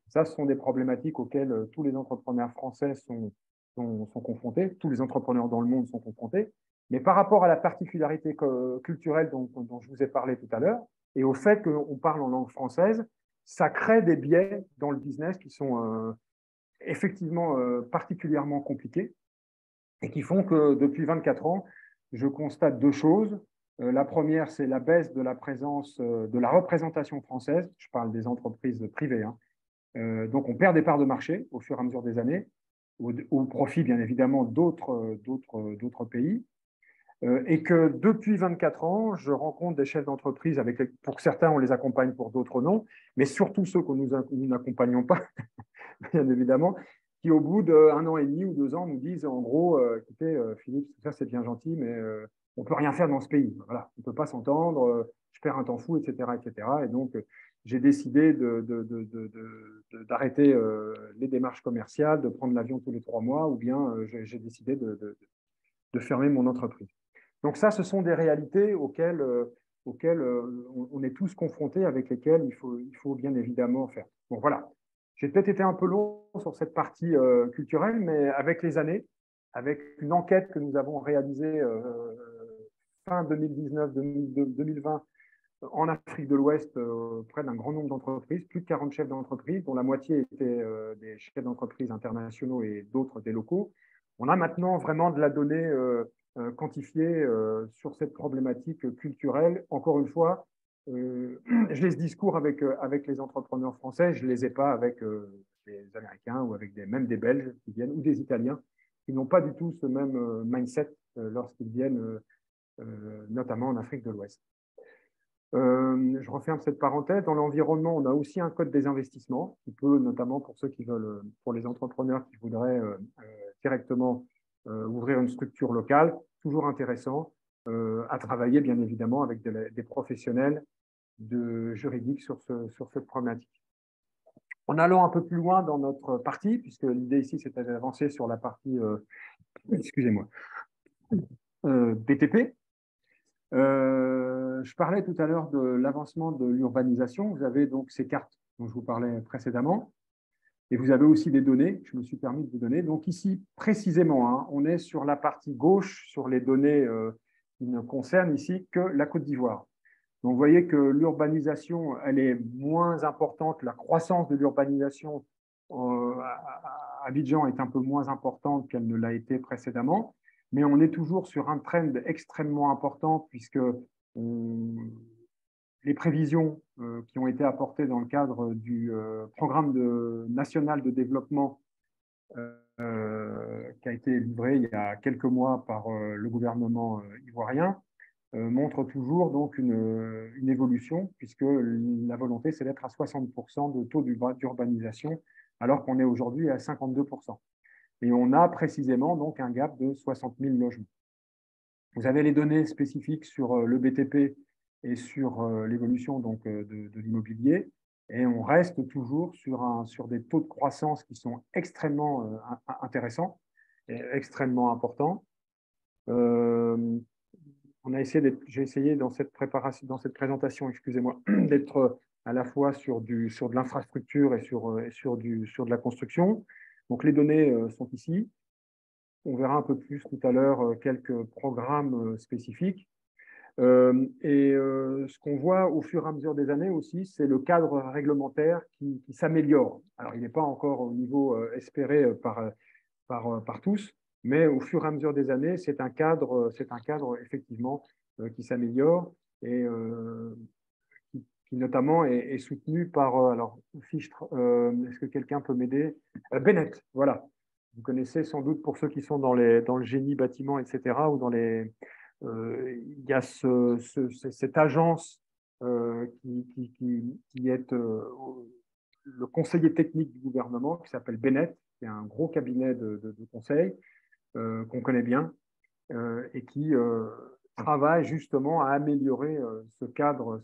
ça, ce sont des problématiques auxquelles tous les entrepreneurs français sont confrontés, tous les entrepreneurs dans le monde sont confrontés. Mais par rapport à la particularité culturelle dont je vous ai parlé tout à l'heure, et au fait qu'on parle en langue française, ça crée des biais dans le business qui sont effectivement particulièrement compliqués et qui font que depuis 24 ans, je constate deux choses. La première, c'est la baisse de la présence de la représentation française. Je parle des entreprises privées. Hein. Donc, on perd des parts de marché au fur et à mesure des années, au profit, bien évidemment, d'autres pays. Et que depuis 24 ans, je rencontre des chefs d'entreprise, pour certains, on les accompagne, pour d'autres non, mais surtout ceux que nous n'accompagnons pas, bien évidemment, qui au bout d'1 an et demi ou 2 ans nous disent en gros, écoutez, Philippe, ça c'est bien gentil, mais on ne peut rien faire dans ce pays. Voilà, on ne peut pas s'entendre, je perds un temps fou, etc. etc. Et donc, j'ai décidé d'arrêter les démarches commerciales, de prendre l'avion tous les 3 mois, ou bien j'ai décidé de fermer mon entreprise. Donc ça, ce sont des réalités auxquelles on est tous confrontés, avec lesquelles il faut bien évidemment faire. Bon, voilà. J'ai peut-être été un peu long sur cette partie culturelle, mais avec les années, avec une enquête que nous avons réalisée fin 2019-2020 en Afrique de l'Ouest, auprès d'un grand nombre d'entreprises, plus de 40 chefs d'entreprise, dont la moitié étaient des chefs d'entreprise internationaux et d'autres des locaux. On a maintenant vraiment de la donnée quantifiée sur cette problématique culturelle. Encore une fois, je laisse discours avec les entrepreneurs français, je ne les ai pas avec les Américains ou avec même des Belges qui viennent, ou des Italiens, qui n'ont pas du tout ce même mindset lorsqu'ils viennent, notamment en Afrique de l'Ouest. Je referme cette parenthèse. Dans l'environnement, on a aussi un code des investissements qui peut, notamment pour ceux qui veulent, pour les entrepreneurs qui voudraient directement ouvrir une structure locale, toujours intéressant à travailler, bien évidemment, avec des professionnels juridiques sur cette problématique. En allant un peu plus loin dans notre partie, puisque l'idée ici, c'était d'avancer sur la partie, excusez-moi, BTP. Je parlais tout à l'heure de l'avancement de l'urbanisation. Vous avez donc ces cartes dont je vous parlais précédemment. Et vous avez aussi des données, je me suis permis de vous donner. Donc ici, précisément, hein, on est sur la partie gauche, sur les données qui ne concernent ici que la Côte d'Ivoire. Donc vous voyez que l'urbanisation, elle est moins importante, la croissance de l'urbanisation à Abidjan est un peu moins importante qu'elle ne l'a été précédemment, mais on est toujours sur un trend extrêmement important puisque les prévisions qui ont été apportées dans le cadre du programme national de développement qui a été livré il y a quelques mois par le gouvernement ivoirien montrent toujours donc une évolution, puisque la volonté, c'est d'être à 60% de taux d'urbanisation, alors qu'on est aujourd'hui à 52%. Et on a précisément donc un gap de 60 000 logements. Vous avez les données spécifiques sur le BTP et sur l'évolution de l'immobilier, et on reste toujours sur des taux de croissance qui sont extrêmement intéressants et extrêmement importants. J'ai essayé dans cette présentation, excusez-moi, d'être à la fois sur de l'infrastructure et sur de la construction. Donc les données sont ici. on verra un peu plus tout à l'heure quelques programmes spécifiques. Ce qu'on voit au fur et à mesure des années aussi, c'est le cadre réglementaire qui s'améliore. Alors, il n'est pas encore au niveau espéré par tous, mais au fur et à mesure des années, c'est un cadre effectivement qui s'améliore et qui notamment est soutenu par, alors, Fichtre, est-ce que quelqu'un peut m'aider? Bennett, voilà. Vous connaissez sans doute pour ceux qui sont dans le génie bâtiment, etc., ou dans les... il y a cette agence qui est le conseiller technique du gouvernement, qui s'appelle Bennett, qui est un gros cabinet de conseil qu'on connaît bien et qui travaille justement à améliorer ce cadre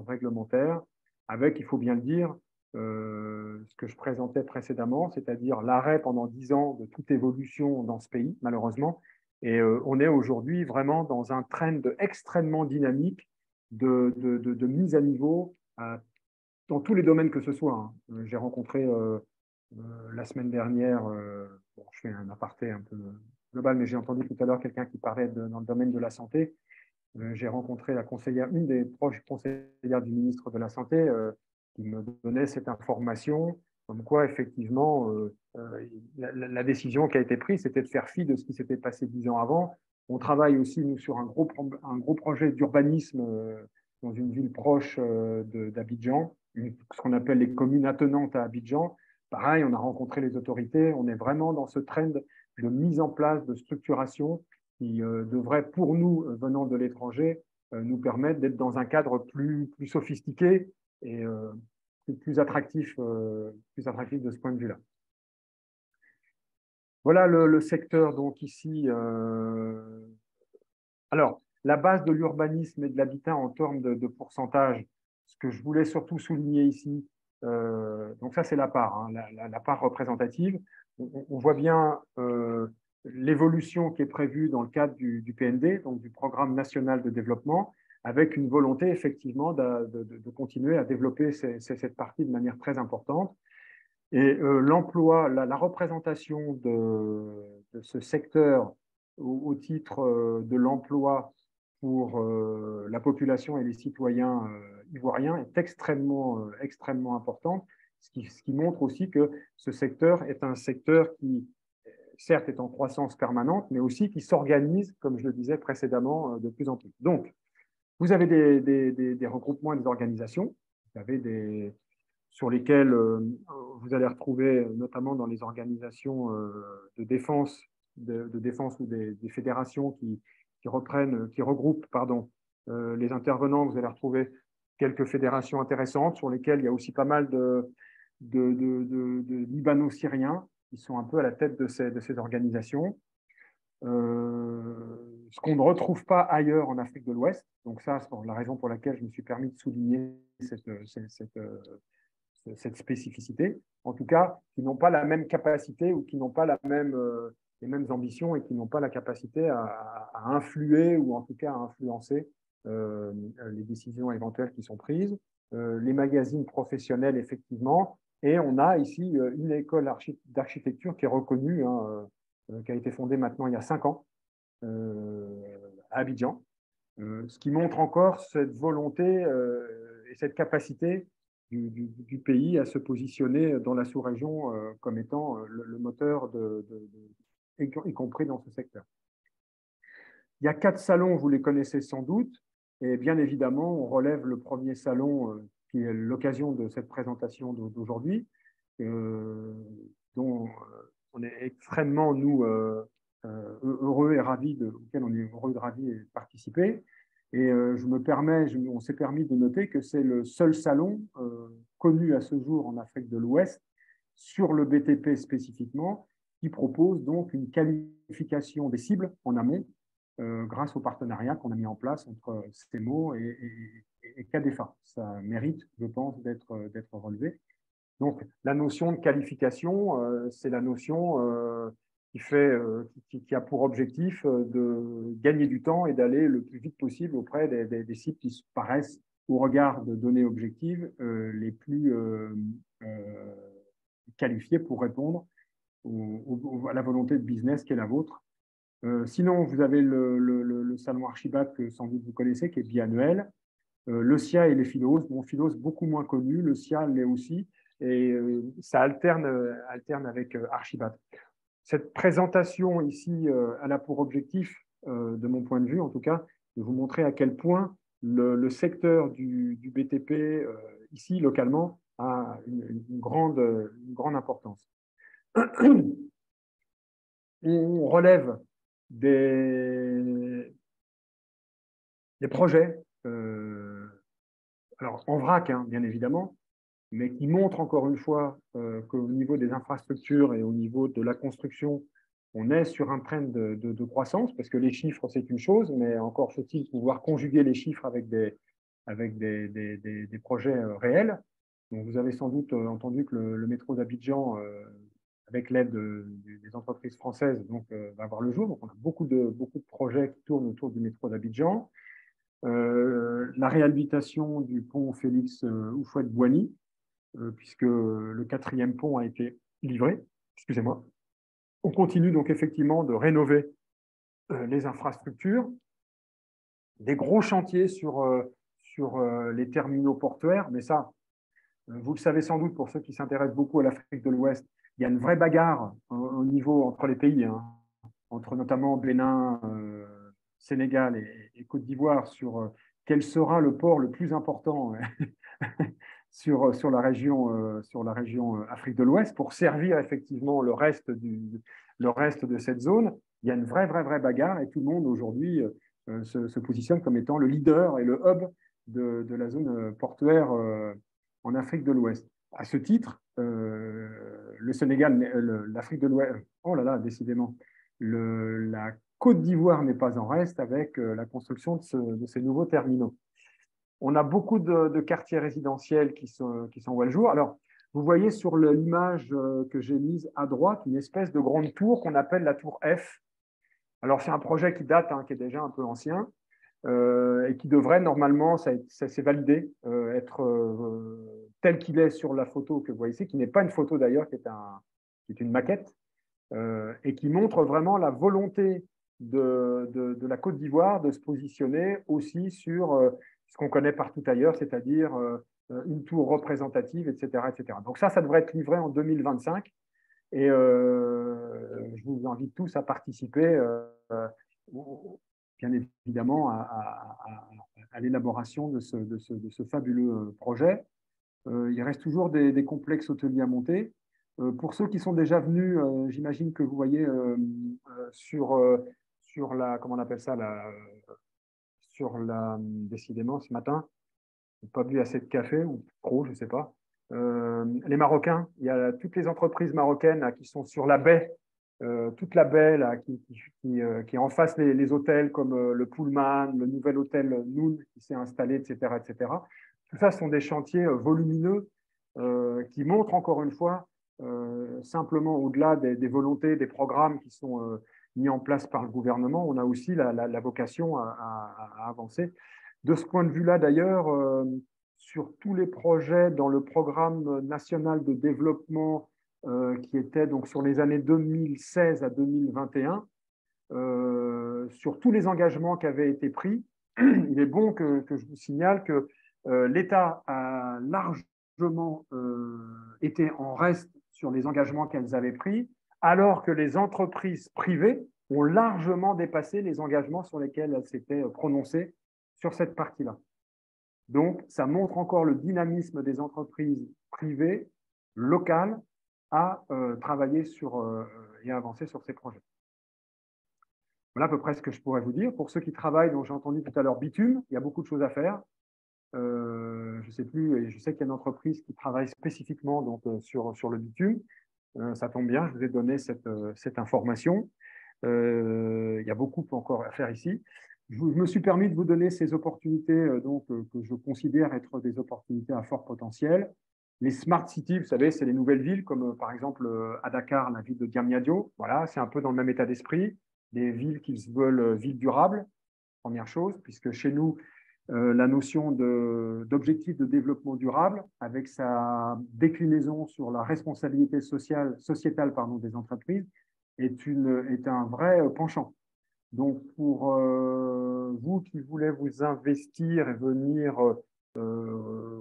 réglementaire avec, il faut bien le dire, ce que je présentais précédemment, c'est-à-dire l'arrêt pendant 10 ans de toute évolution dans ce pays, malheureusement. Et on est aujourd'hui vraiment dans un trend extrêmement dynamique de mise à niveau dans tous les domaines que ce soit. J'ai rencontré la semaine dernière, bon, je fais un aparté un peu global, mais j'ai entendu tout à l'heure quelqu'un qui parlait dans le domaine de la santé. J'ai rencontré la conseillère, une des proches conseillères du ministre de la Santé, qui me donnait cette information, comme quoi effectivement la décision qui a été prise, c'était de faire fi de ce qui s'était passé 10 ans avant. On travaille aussi, nous, sur un gros projet d'urbanisme dans une ville proche d'Abidjan, ce qu'on appelle les communes attenantes à Abidjan. Pareil, on a rencontré les autorités, on est vraiment dans ce trend de mise en place, de structuration qui devrait, pour nous, venant de l'étranger, nous permettre d'être dans un cadre plus sophistiqué et plus attractif de ce point de vue-là. Voilà le secteur, donc ici. Alors, la base de l'urbanisme et de l'habitat en termes de pourcentage, ce que je voulais surtout souligner ici, donc ça c'est la part, la part représentative. On voit bien l'évolution qui est prévue dans le cadre du PND, donc du Programme national de développement, avec une volonté effectivement de continuer à développer cette partie de manière très importante. Et l'emploi, la représentation de ce secteur au titre de l'emploi pour la population et les citoyens ivoiriens est extrêmement importante, ce qui montre aussi que ce secteur est un secteur qui, certes, est en croissance permanente, mais aussi qui s'organise, comme je le disais précédemment, de plus en plus. Donc, vous avez des regroupements et des organisations, vous avez sur lesquels vous allez retrouver, notamment dans les organisations de défense ou des fédérations qui regroupent les intervenants. Vous allez retrouver quelques fédérations intéressantes sur lesquelles il y a aussi pas mal de Libano-Syriens qui sont un peu à la tête de ces organisations. Ce qu'on ne retrouve pas ailleurs en Afrique de l'Ouest. Donc ça, c'est la raison pour laquelle je me suis permis de souligner cette spécificité. En tout cas, qui n'ont pas la même capacité ou qui n'ont pas les mêmes ambitions et qui n'ont pas la capacité à influer ou en tout cas à influencer les décisions éventuelles qui sont prises. Les magazines professionnels, effectivement. Et on a ici une école d'architecture qui est reconnue, qui a été fondée maintenant il y a 5 ans à Abidjan, ce qui montre encore cette volonté et cette capacité du pays à se positionner dans la sous-région comme étant le moteur, y compris dans ce secteur. Il y a 4 salons, vous les connaissez sans doute, et bien évidemment, on relève le premier salon qui est l'occasion de cette présentation d'aujourd'hui, dont on est extrêmement, nous, heureux et ravis, auquel on est heureux et ravis de participer. Et on s'est permis de noter que c'est le seul salon connu à ce jour en Afrique de l'Ouest, sur le BTP spécifiquement, qui propose donc une qualification des cibles en amont, grâce au partenariat qu'on a mis en place entre CEMO et CADEFA. Ça mérite, je pense, d'être relevé. Donc, la notion de qualification, c'est la notion qui a pour objectif de gagner du temps et d'aller le plus vite possible auprès des cibles qui paraissent, au regard de données objectives, les plus qualifiées pour répondre à la volonté de business qui est la vôtre. Sinon, vous avez le salon Archibat que sans doute vous connaissez, qui est biannuel. Le SIA et les Philos. Bon, Philos, beaucoup moins connu, le SIA l'est aussi, et ça alterne avec Archibat. Cette présentation ici, elle a pour objectif, de mon point de vue en tout cas, de vous montrer à quel point le secteur du BTP, ici, localement, a une grande importance. On relève des projets, alors en vrac, hein, bien évidemment, mais qui montrent encore une fois qu'au niveau des infrastructures et au niveau de la construction, on est sur un trend de croissance, parce que les chiffres, c'est une chose, mais encore faut-il pouvoir conjuguer les chiffres avec des projets réels. Donc, vous avez sans doute entendu que le métro d'Abidjan, avec l'aide des entreprises françaises, donc, va voir le jour. Donc, on a beaucoup de projets qui tournent autour du métro d'Abidjan. La réhabilitation du pont Félix Houphouët-Boigny, puisque le 4e pont a été livré. Excusez-moi. On continue donc effectivement de rénover les infrastructures. Des gros chantiers sur les terminaux portuaires, mais ça, vous le savez sans doute pour ceux qui s'intéressent beaucoup à l'Afrique de l'Ouest, il y a une vraie bagarre au niveau entre les pays, hein, entre notamment Bénin, Sénégal et Côte d'Ivoire sur quel sera le port le plus important sur la région Afrique de l'Ouest pour servir effectivement le reste de cette zone. Il y a une vraie bagarre et tout le monde aujourd'hui se positionne comme étant le leader et le hub de la zone portuaire en Afrique de l'Ouest. À ce titre, le Sénégal, l'Afrique de l'Ouest, oh là là, décidément, la Côte d'Ivoire n'est pas en reste avec la construction de ces nouveaux terminaux. On a beaucoup de quartiers résidentiels qui voient le jour. Alors, vous voyez sur l'image que j'ai mise à droite une espèce de grande tour qu'on appelle la tour F. Alors, c'est un projet qui date, hein, qui est déjà un peu ancien et qui devrait normalement, ça s'est validé, être tel qu'il est sur la photo que vous voyez ici, qui n'est pas une photo d'ailleurs, qui est une maquette, et qui montre vraiment la volonté de la Côte d'Ivoire de se positionner aussi sur ce qu'on connaît partout ailleurs, c'est-à-dire une tour représentative, etc., etc. Donc ça devrait être livré en 2025 et je vous invite tous à participer, bien évidemment, à l'élaboration de ce fabuleux projet. Il reste toujours des complexes hôteliers à monter. Pour ceux qui sont déjà venus, j'imagine que vous voyez sur la, comment on appelle ça, décidément ce matin, je n'ai pas bu assez de café ou trop, je ne sais pas. Les Marocains, il y a toutes les entreprises marocaines là, qui sont sur la baie, toute la baie là, qui en face les hôtels comme le Pullman, le nouvel hôtel Noon qui s'est installé, etc., etc. Tout ça sont des chantiers volumineux qui montrent encore une fois simplement au-delà des volontés, des programmes qui sont mis en place par le gouvernement, on a aussi la vocation à avancer. De ce point de vue-là, d'ailleurs, sur tous les projets dans le programme national de développement qui était donc sur les années 2016 à 2021, sur tous les engagements qui avaient été pris, il est bon que je vous signale que l'État a largement été en reste sur les engagements qu'elles avaient pris, alors que les entreprises privées ont largement dépassé les engagements sur lesquels elles s'étaient prononcées sur cette partie-là. Donc, ça montre encore le dynamisme des entreprises privées, locales, à travailler et à avancer sur ces projets. Voilà à peu près ce que je pourrais vous dire. Pour ceux qui travaillent, dont j'ai entendu tout à l'heure bitume, il y a beaucoup de choses à faire. Je ne sais plus, et je sais qu'il y a une entreprise qui travaille spécifiquement donc, sur le bitume. Ça tombe bien, je vous ai donné cette information. Il y a beaucoup encore à faire ici. Je me suis permis de vous donner ces opportunités que je considère être des opportunités à fort potentiel. Les smart cities, vous savez, c'est les nouvelles villes, comme par exemple à Dakar, la ville de Diamniadio. Voilà, c'est un peu dans le même état d'esprit. Des villes qui se veulent villes durables, première chose, puisque chez nous, la notion d'objectif de développement durable avec sa déclinaison sur la responsabilité sociétale des entreprises est un vrai penchant. Donc, pour vous qui voulez vous investir et venir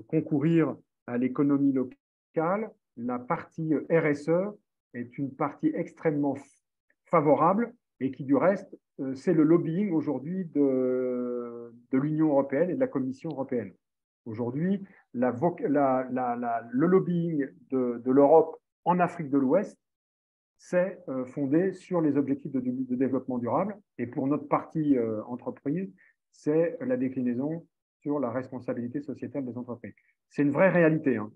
concourir à l'économie locale, la partie RSE est une partie extrêmement favorable et qui, du reste, c'est le lobbying aujourd'hui de l'Union européenne et de la Commission européenne. Aujourd'hui, le lobbying de l'Europe en Afrique de l'Ouest, c'est fondé sur les objectifs de développement durable. Et pour notre partie entreprise, c'est la déclinaison sur la responsabilité sociétale des entreprises. C'est une vraie réalité. Hein.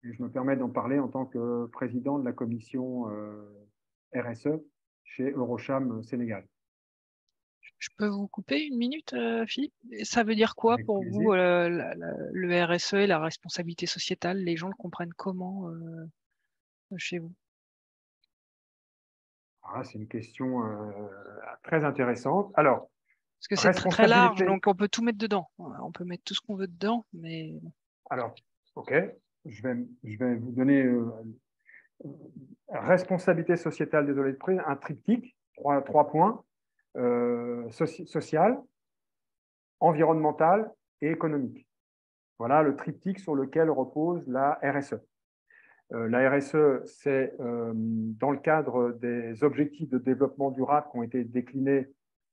Et je me permets d'en parler en tant que président de la commission RSE chez Eurocham Sénégal. Je peux vous couper une minute, Philippe? Ça veut dire quoi pour vous, le RSE et la responsabilité sociétale? Les gens le comprennent comment chez vous? C'est une question très intéressante. Alors, parce que c'est très large, donc on peut tout mettre dedans. On peut mettre tout ce qu'on veut dedans, mais... Alors, OK, je vais vous donner responsabilité sociétale des entreprises, un triptyque, trois points, social, environnemental et économique. Voilà le triptyque sur lequel repose la RSE. La RSE, c'est dans le cadre des objectifs de développement durable qui ont été déclinés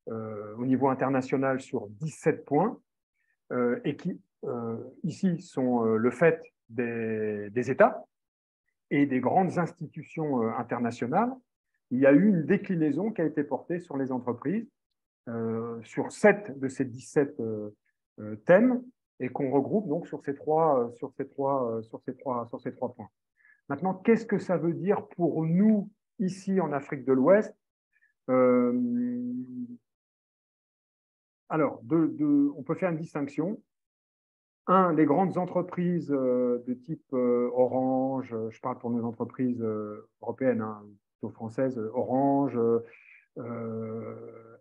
au niveau international sur 17 points et qui, ici, sont le fait des États et des grandes institutions internationales. Il y a eu une déclinaison qui a été portée sur les entreprises sur 7 de ces 17 thèmes et qu'on regroupe donc sur ces trois points. Maintenant, qu'est-ce que ça veut dire pour nous, ici en Afrique de l'Ouest? Alors, on peut faire une distinction. Les grandes entreprises de type Orange, je parle pour nos entreprises européennes, hein, plutôt françaises, Orange,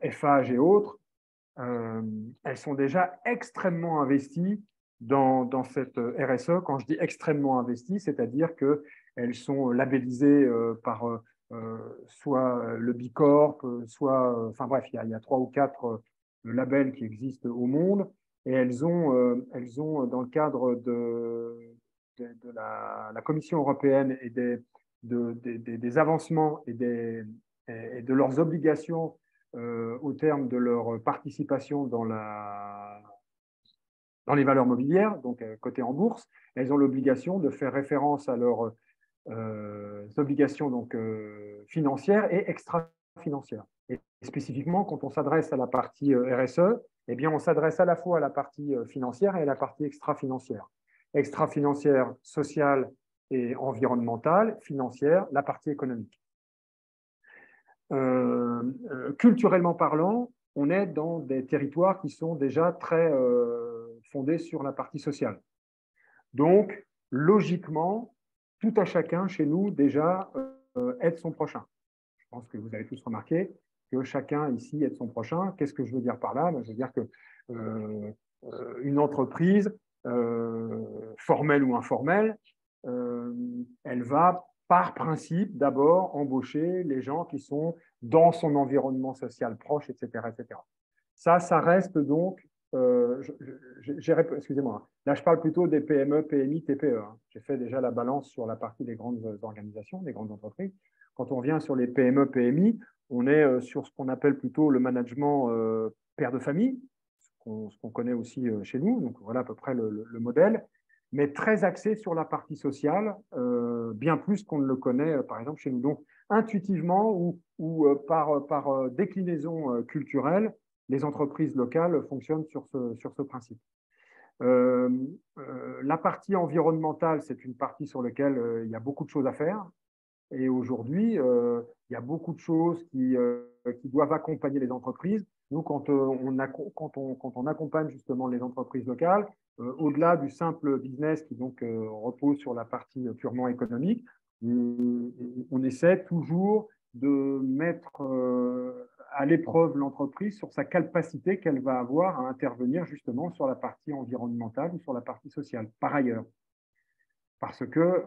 Eiffage et autres, elles sont déjà extrêmement investies dans cette RSE. Quand je dis extrêmement investies, c'est-à-dire qu'elles sont labellisées par soit le Bicorp, soit, enfin bref, il y a 3 ou 4 labels qui existent au monde, et elles ont dans le cadre de la Commission européenne et des avancements et de leurs obligations au terme de leur participation dans les valeurs mobilières, donc cotées en bourse, elles ont l'obligation de faire référence à leurs obligations donc, financières et extra-financières. Et spécifiquement, quand on s'adresse à la partie RSE, eh bien, on s'adresse à la fois à la partie financière et à la partie extra-financière. Extra-financière, sociale et environnementale, financière, la partie économique. Culturellement parlant, on est dans des territoires qui sont déjà très fondés sur la partie sociale. Donc, logiquement, tout à chacun chez nous déjà aide son prochain. Je pense que vous avez tous remarqué que chacun ici aide son prochain. Qu'est-ce que je veux dire par là? Je veux dire qu'une entreprise, formelle ou informelle, elle va par principe d'abord embaucher les gens qui sont dans son environnement social proche, etc. etc. Ça reste donc, excusez-moi, là je parle plutôt des PME, PMI, TPE. Hein. J'ai fait déjà la balance sur la partie des grandes organisations, des grandes entreprises. Quand on vient sur les PME, PMI, on est sur ce qu'on appelle plutôt le management père de famille, ce qu'on connaît aussi chez nous, donc voilà à peu près le modèle, mais très axé sur la partie sociale, bien plus qu'on ne le connaît par exemple chez nous. Donc intuitivement ou par déclinaison culturelle, les entreprises locales fonctionnent sur ce principe. La partie environnementale, c'est une partie sur laquelle il y a beaucoup de choses à faire. Et aujourd'hui, il y a beaucoup de choses qui doivent accompagner les entreprises. Nous, quand on accompagne justement les entreprises locales, au-delà du simple business qui donc repose sur la partie purement économique, on essaie toujours de mettre à l'épreuve l'entreprise sur sa capacité qu'elle va avoir à intervenir justement sur la partie environnementale ou sur la partie sociale, par ailleurs. Parce que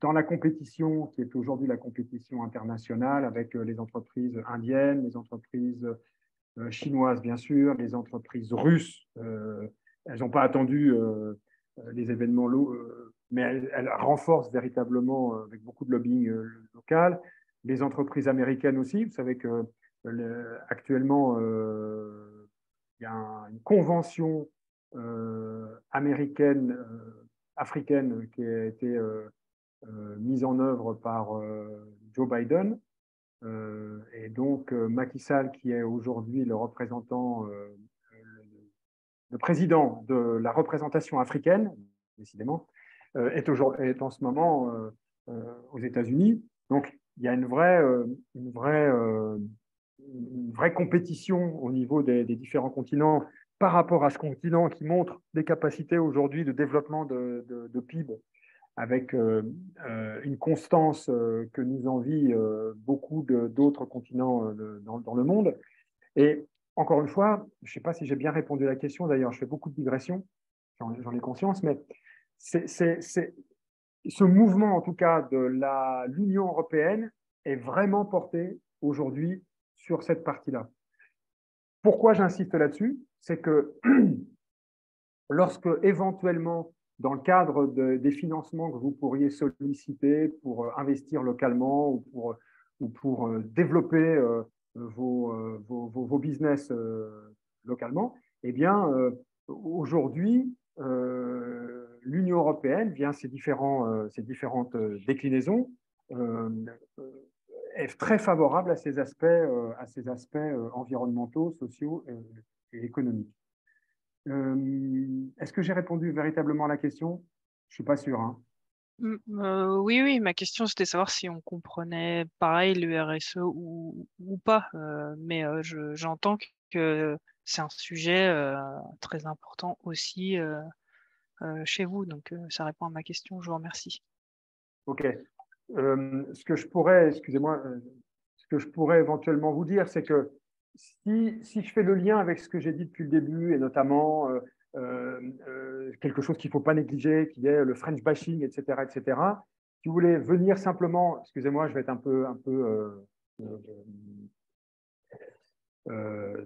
dans la compétition, qui est aujourd'hui la compétition internationale avec les entreprises indiennes, les entreprises chinoises, bien sûr, les entreprises russes, elles n'ont pas attendu les événements mais elles renforcent véritablement avec beaucoup de lobbying local. Les entreprises américaines aussi, vous savez que actuellement, il y a une convention américaine, africaine qui a été mise en œuvre par Joe Biden. Et donc, Macky Sall, qui est aujourd'hui le représentant, le président de la représentation africaine, décidément, est en ce moment aux États-Unis. Donc, il y a une vraie compétition au niveau des différents continents par rapport à ce continent qui montre des capacités aujourd'hui de développement de PIB avec une constance que nous envient beaucoup d'autres continents dans le monde. Et encore une fois, je ne sais pas si j'ai bien répondu à la question, d'ailleurs, je fais beaucoup de digressions, j'en ai conscience, mais ce mouvement, en tout cas, de l'Union européenne est vraiment porté aujourd'hui sur cette partie-là. Pourquoi j'insiste là-dessus? C'est que lorsque, éventuellement, dans le cadre des financements que vous pourriez solliciter pour investir localement ou pour développer vos business localement, eh bien, aujourd'hui, l'Union européenne, via ses différentes déclinaisons, est très favorable à ces aspects environnementaux, sociaux et économiques. Est-ce que j'ai répondu véritablement à la question? Je ne suis pas sûr. Hein. Oui, ma question c'était savoir si on comprenait pareil le RSE ou pas. Mais j'entends que c'est un sujet très important aussi chez vous. Donc ça répond à ma question. Je vous remercie. OK. Ce que je pourrais, excusez-moi, ce que je pourrais éventuellement vous dire, c'est que si je fais le lien avec ce que j'ai dit depuis le début, et notamment quelque chose qu'il ne faut pas négliger, qui est le French bashing, etc., si vous voulez venir simplement, excusez-moi, je vais être un peu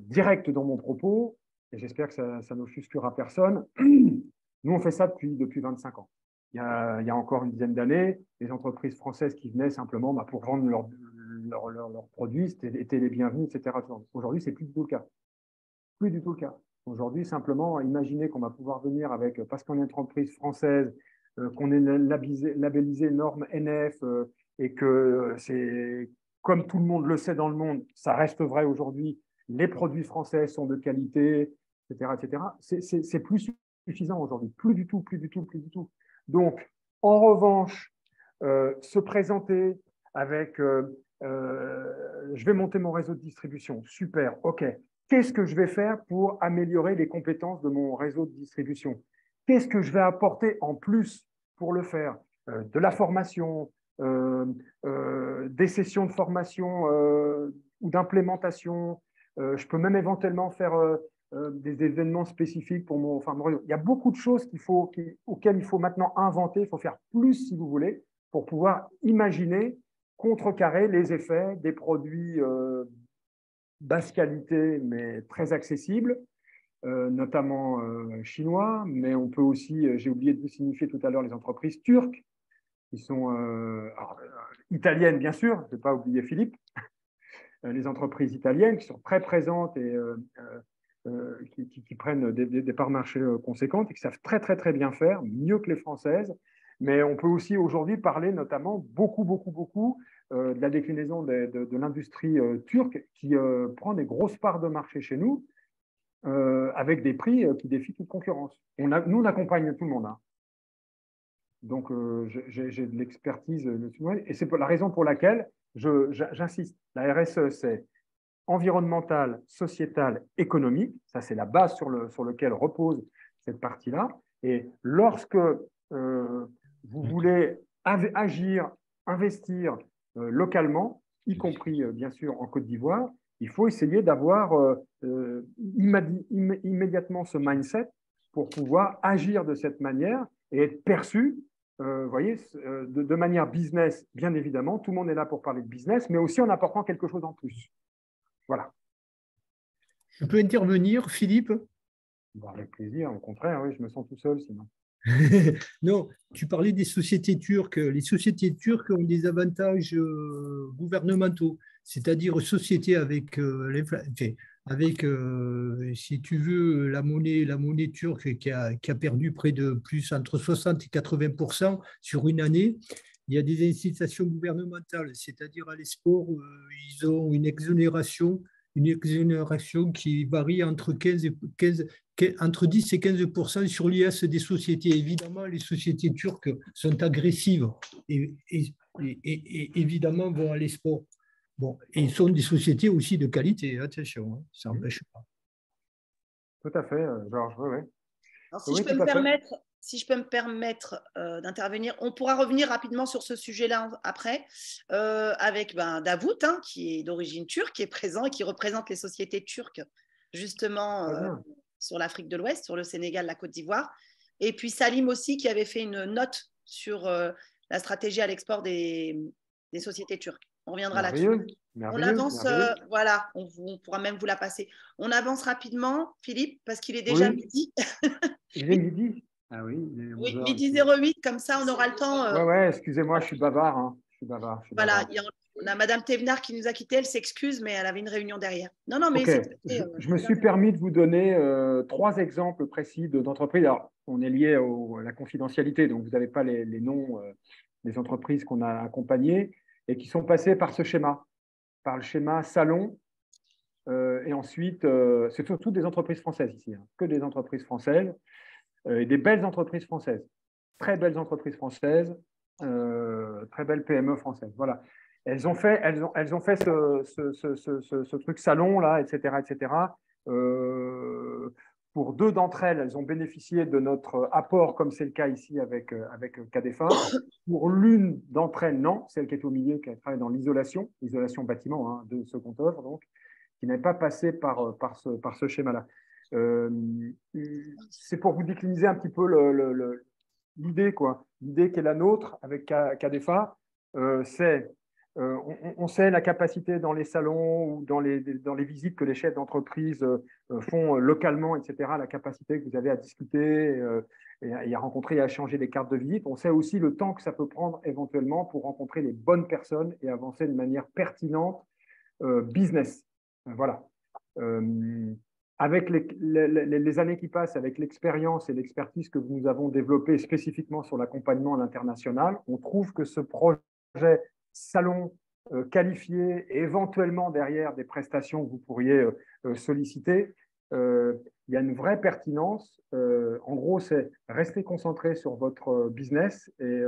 direct dans mon propos, et j'espère que ça n'offusquera personne. Nous, on fait ça depuis 25 ans. Il y a encore une dizaine d'années, les entreprises françaises qui venaient simplement pour vendre leurs produits étaient les bienvenus, etc. Aujourd'hui, ce n'est plus du tout le cas. Plus du tout le cas. Aujourd'hui, simplement, imaginez qu'on va pouvoir venir parce qu'on est une entreprise française, qu'on est labellisé norme NF, et que c'est, comme tout le monde le sait dans le monde, ça reste vrai aujourd'hui, les produits français sont de qualité, etc. C'est plus suffisant aujourd'hui. Plus du tout. Donc, en revanche, se présenter avec je vais monter mon réseau de distribution. Super, OK. Qu'est-ce que je vais faire pour améliorer les compétences de mon réseau de distribution? Qu'est-ce que je vais apporter en plus pour le faire? De la formation, des sessions de formation ou d'implémentation. Je peux même éventuellement faire des événements spécifiques pour mon réseau. Il y a beaucoup de choses auxquelles il faut maintenant inventer. Il faut faire plus, si vous voulez, pour pouvoir imaginer contrecarrer les effets des produits basse qualité, mais très accessibles, notamment chinois, mais on peut aussi, j'ai oublié de vous signifier tout à l'heure, les entreprises turques, qui sont italiennes, bien sûr, je ne vais pas oublier Philippe, les entreprises italiennes qui sont très présentes et qui prennent des parts marché conséquentes et qui savent très bien faire, mieux que les françaises. Mais on peut aussi aujourd'hui parler notamment beaucoup de la déclinaison de l'industrie turque qui prend des grosses parts de marché chez nous avec des prix qui défient toute concurrence. Nous, on accompagne tout le monde. Hein. Donc, j'ai de l'expertise et c'est la raison pour laquelle j'insiste. La RSE, c'est environnemental, sociétal, économique. Ça, c'est la base sur laquelle repose cette partie-là. Et lorsque vous voulez agir, investir localement, y compris bien sûr en Côte d'Ivoire, il faut essayer d'avoir immédiatement ce mindset pour pouvoir agir de cette manière et être perçu, voyez, de manière business, bien évidemment. Tout le monde est là pour parler de business, mais aussi en apportant quelque chose en plus. Voilà. Je peux intervenir, Philippe? Bon, avec plaisir, au contraire, oui, je me sens tout seul sinon. Non, tu parlais des sociétés turques. Les sociétés turques ont des avantages gouvernementaux, c'est-à-dire sociétés avec, si tu veux, la monnaie turque qui a perdu près de plus entre 60 et 80% sur une année. Il y a des incitations gouvernementales, c'est-à-dire à l'export, ils ont une exonération qui varie entre 10 et 15% sur l'IS des sociétés. Évidemment, les sociétés turques sont agressives et évidemment vont à l'export. Bon, et ils sont des sociétés aussi de qualité, attention, hein, ça n'empêche pas. Tout à fait, Georges, oui. Alors, si je peux me permettre d'intervenir, on pourra revenir rapidement sur ce sujet-là après, avec Davut, hein, qui est d'origine turque, qui est présent et qui représente les sociétés turques, justement, sur l'Afrique de l'Ouest, sur le Sénégal, la Côte d'Ivoire. Et puis Salim aussi, qui avait fait une note sur la stratégie à l'export des sociétés turques. On reviendra là-dessus. On avance, voilà, on pourra même vous la passer. On avance rapidement, Philippe, parce qu'il est déjà midi. Il est midi. Ah oui, oui, midi 08, comme ça on aura le temps. Ouais, excusez-moi, je suis bavard. Hein. Je suis bavard. Voilà, on a Madame Thévenard qui nous a quittés, elle s'excuse, mais elle avait une réunion derrière. Non, mais je me suis permis de vous donner 3 exemples précis d'entreprises. Alors, on est lié à la confidentialité, donc vous n'avez pas les noms des entreprises qu'on a accompagnées et qui sont passées par ce schéma, par le schéma Salon. Et ensuite, c'est surtout des entreprises françaises ici, hein, que des entreprises françaises. Et des belles entreprises françaises, très belles entreprises françaises, très belles PME françaises. Voilà. Elles ont fait ce truc salon là, etc. Pour 2 d'entre elles, elles ont bénéficié de notre apport, comme c'est le cas ici avec CADEFA. Pour l'une d'entre elles, non, celle qui est au milieu, qui travaille dans l'isolation bâtiment, hein, de second œuvre, donc, qui n'est pas passé par ce schéma-là. C'est pour vous décliner un petit peu l'idée, quoi. L'idée qui est la nôtre avec CADEFA, c'est on sait la capacité dans les salons ou dans les visites que les chefs d'entreprise font localement, etc., la capacité que vous avez à discuter et à rencontrer et à échanger des cartes de visite. On sait aussi le temps que ça peut prendre éventuellement pour rencontrer les bonnes personnes et avancer de manière pertinente business. Voilà. Avec les années qui passent, avec l'expérience et l'expertise que nous avons développée spécifiquement sur l'accompagnement à l'international, on trouve que ce projet salon qualifié et éventuellement derrière des prestations que vous pourriez solliciter, il y a une vraie pertinence. En gros, c'est rester concentré sur votre business et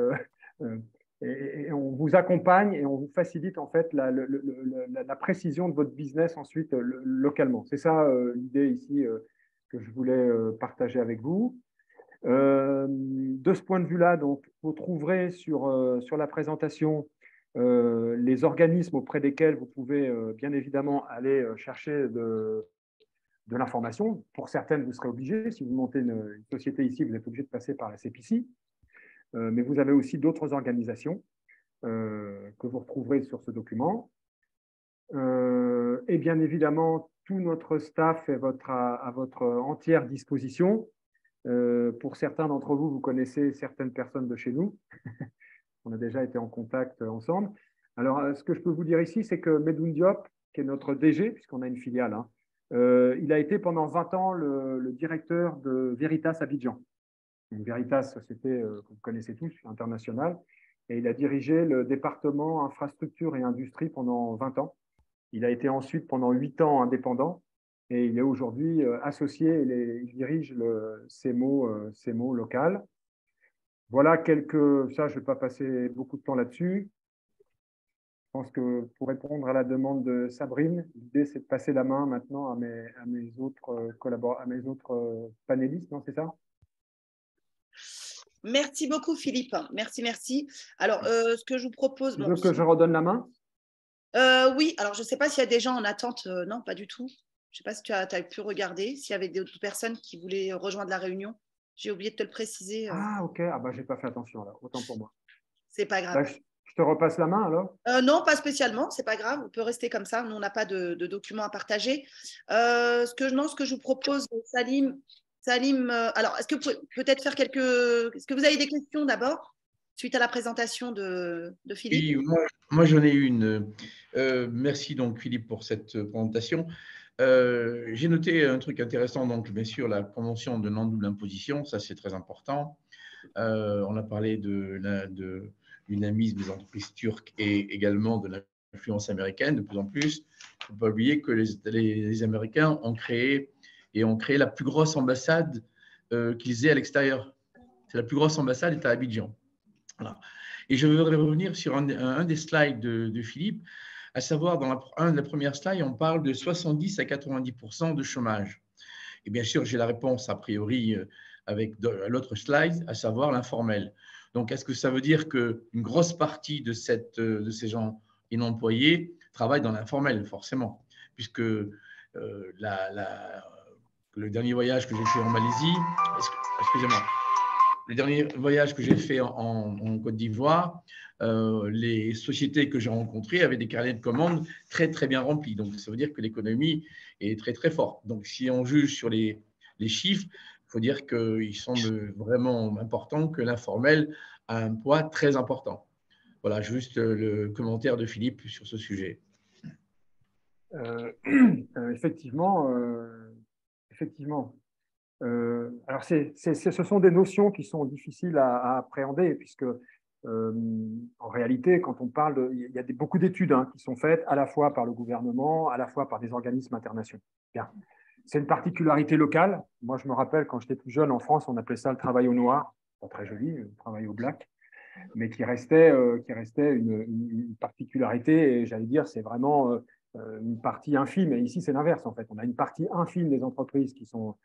on vous accompagne et on vous facilite en fait la précision de votre business ensuite localement. C'est ça l'idée ici que je voulais partager avec vous. De ce point de vue-là, donc, vous trouverez sur la présentation les organismes auprès desquels vous pouvez bien évidemment aller chercher de l'information. Pour certaines, vous serez obligé. Si vous montez une société ici, vous êtes obligé de passer par la CPC. Mais vous avez aussi d'autres organisations que vous retrouverez sur ce document. Et bien évidemment, tout notre staff est à votre entière disposition. Pour certains d'entre vous, vous connaissez certaines personnes de chez nous. On a déjà été en contact ensemble. Alors, ce que je peux vous dire ici, c'est que Medoun Diop, qui est notre DG, puisqu'on a une filiale, hein, il a été pendant 20 ans le directeur de Veritas Abidjan. Donc, Veritas, société que vous connaissez tous, internationale, et il a dirigé le département infrastructure et industrie pendant 20 ans. Il a été ensuite pendant 8 ans indépendant et il est aujourd'hui associé et il dirige le CMO local. Voilà ça, je ne vais pas passer beaucoup de temps là-dessus. Je pense que pour répondre à la demande de Sabrine, l'idée c'est de passer la main maintenant à mes autres panélistes, non, c'est ça ? Merci beaucoup, Philippe. Merci. Alors, ce que je vous propose… Tu veux que je redonne la main ? Oui, alors je ne sais pas s'il y a des gens en attente. Non, pas du tout. Je ne sais pas si tu as pu regarder, s'il y avait d'autres personnes qui voulaient rejoindre la réunion. J'ai oublié de te le préciser. Ah, ok. Ah, bah, je n'ai pas fait attention, là. Autant pour moi. C'est pas grave. Bah, je te repasse la main, alors. Non, pas spécialement. C'est pas grave. On peut rester comme ça. Nous, on n'a pas de documents à partager. Ce que je vous propose, Salim, alors, est-ce que vous pouvez peut-être faire Est-ce que vous avez des questions d'abord, suite à la présentation de Philippe? Oui, moi j'en ai une. Merci donc Philippe pour cette présentation. J'ai noté un truc intéressant, donc bien sûr la convention de non-double imposition, ça c'est très important. On a parlé du dynamisme des entreprises turques et également de l'influence américaine de plus en plus. Il ne faut pas oublier que les Américains ont créé la plus grosse ambassade qu'ils aient à l'extérieur. C'est la plus grosse ambassade est à Abidjan. Voilà. Et je voudrais revenir sur un des slides de Philippe, à savoir dans la première slide, on parle de 70 à 90% de chômage. Et bien sûr, j'ai la réponse a priori avec l'autre slide, à savoir l'informel. Donc, est-ce que ça veut dire qu'une grosse partie de ces gens inemployés travaillent dans l'informel, forcément, puisque le dernier voyage que j'ai fait en Malaisie, excusez-moi, le dernier voyage que j'ai fait en Côte d'Ivoire, les sociétés que j'ai rencontrées avaient des carnets de commandes très, très bien remplis. Donc, ça veut dire que l'économie est très, très forte. Donc, si on juge sur les chiffres, il faut dire qu'ils semblent vraiment importants, que l'informel a un poids très important. Voilà, juste le commentaire de Philippe sur ce sujet. Effectivement. Alors, ce sont des notions qui sont difficiles à appréhender, puisque en réalité, quand on parle, il y a beaucoup d'études qui sont faites à la fois par le gouvernement, à la fois par des organismes internationaux. Bien. C'est une particularité locale. Moi, je me rappelle, quand j'étais plus jeune en France, on appelait ça le travail au noir. Pas très joli, le travail au black, mais qui restait une particularité. Et j'allais dire, c'est vraiment une partie infime. Et ici, c'est l'inverse, en fait. On a une partie infime des entreprises qui sont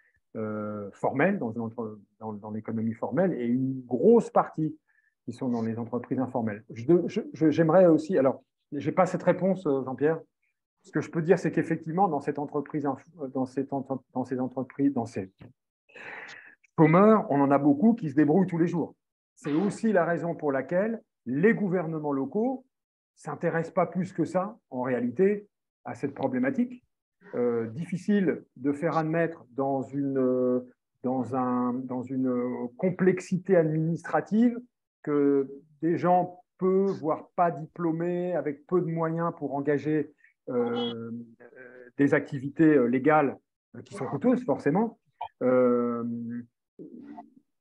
formelles, dans l'économie formelle, et une grosse partie qui sont dans les entreprises informelles. J'aimerais aussi, alors, je n'ai pas cette réponse, Jean-Pierre. Ce que je peux dire, c'est qu'effectivement, dans ces chômeurs, on en a beaucoup qui se débrouillent tous les jours. C'est aussi la raison pour laquelle les gouvernements locaux ne s'intéressent pas plus que ça, en réalité, à cette problématique. Difficile de faire admettre dans une complexité administrative que des gens peu, voire pas diplômés, avec peu de moyens pour engager des activités légales qui sont coûteuses, forcément,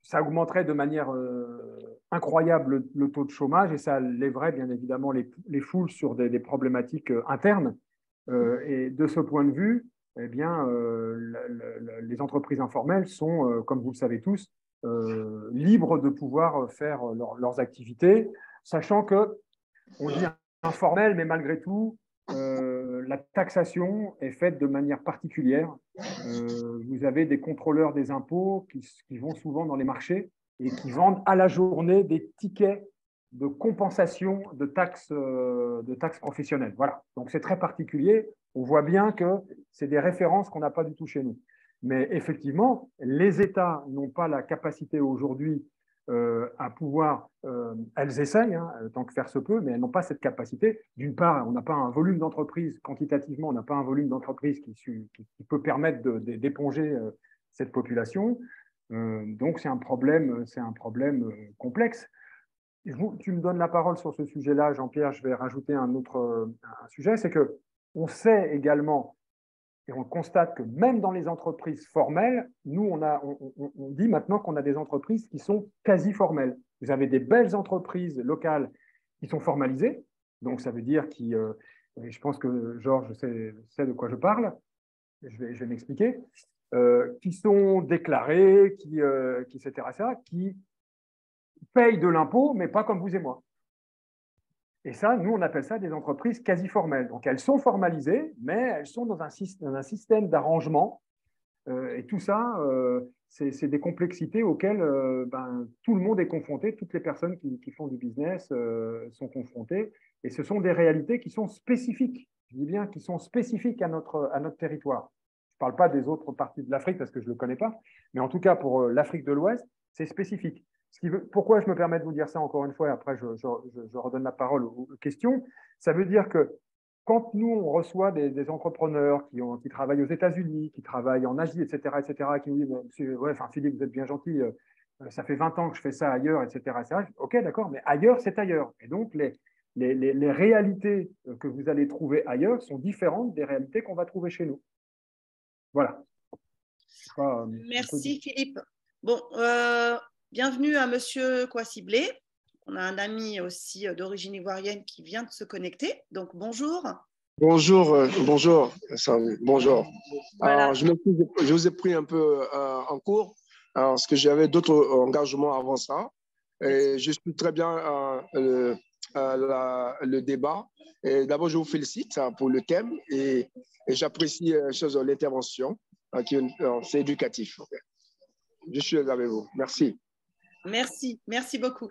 ça augmenterait de manière incroyable le taux de chômage et ça lèverait bien évidemment les foules sur des problématiques internes. Et de ce point de vue, eh bien, les entreprises informelles sont, comme vous le savez tous, libres de pouvoir faire leurs activités, sachant qu'on dit informel, mais malgré tout, la taxation est faite de manière particulière. Vous avez des contrôleurs des impôts qui vont souvent dans les marchés et qui vendent à la journée des tickets de compensation de taxes professionnelles. Voilà. Donc, c'est très particulier. On voit bien que c'est des références qu'on n'a pas du tout chez nous. Mais effectivement, les États n'ont pas la capacité aujourd'hui à pouvoir, elles essayent, tant que faire se peut, mais elles n'ont pas cette capacité. D'une part, on n'a pas un volume d'entreprise, quantitativement, on n'a pas un volume d'entreprise qui peut permettre d'éponger cette population. Donc, c'est un problème complexe. Tu me donnes la parole sur ce sujet-là, Jean-Pierre, je vais rajouter un sujet, c'est qu'on sait également, et on constate que même dans les entreprises formelles, nous, on dit maintenant qu'on a des entreprises qui sont quasi formelles. Vous avez des belles entreprises locales qui sont formalisées, donc ça veut dire je pense que Georges sait de quoi je parle, je vais m'expliquer, qui sont déclarées, etc., qui payent de l'impôt, mais pas comme vous et moi. Et ça, nous, on appelle ça des entreprises quasi formelles. Donc, elles sont formalisées, mais elles sont dans un système d'arrangement Et tout ça, c'est des complexités auxquelles tout le monde est confronté, toutes les personnes qui font du business sont confrontées. Et ce sont des réalités qui sont spécifiques, je dis bien qui sont spécifiques à notre territoire. Je ne parle pas des autres parties de l'Afrique parce que je ne le connais pas, mais en tout cas pour l'Afrique de l'Ouest, c'est spécifique. Pourquoi je me permets de vous dire ça encore une fois, et après je redonne la parole aux questions. Ça veut dire que quand nous, on reçoit des entrepreneurs qui travaillent aux États-Unis, qui travaillent en Asie, etc., qui nous disent Philippe, vous êtes bien gentil, ça fait 20 ans que je fais ça ailleurs, etc. Ok, d'accord, mais ailleurs, c'est ailleurs. Et donc, les réalités que vous allez trouver ailleurs sont différentes des réalités qu'on va trouver chez nous. Voilà. Merci Philippe. Bon, bienvenue à Monsieur Kouassiblé. On a un ami aussi d'origine ivoirienne qui vient de se connecter. Donc, bonjour. Bonjour, bonjour. Bonjour. Voilà. Alors, je vous ai pris un peu en cours parce que j'avais d'autres engagements avant ça. Et je suis très bien le débat. Et d'abord, je vous félicite pour le thème et j'apprécie l'intervention. C'est éducatif. Je suis avec vous. Merci. Merci beaucoup.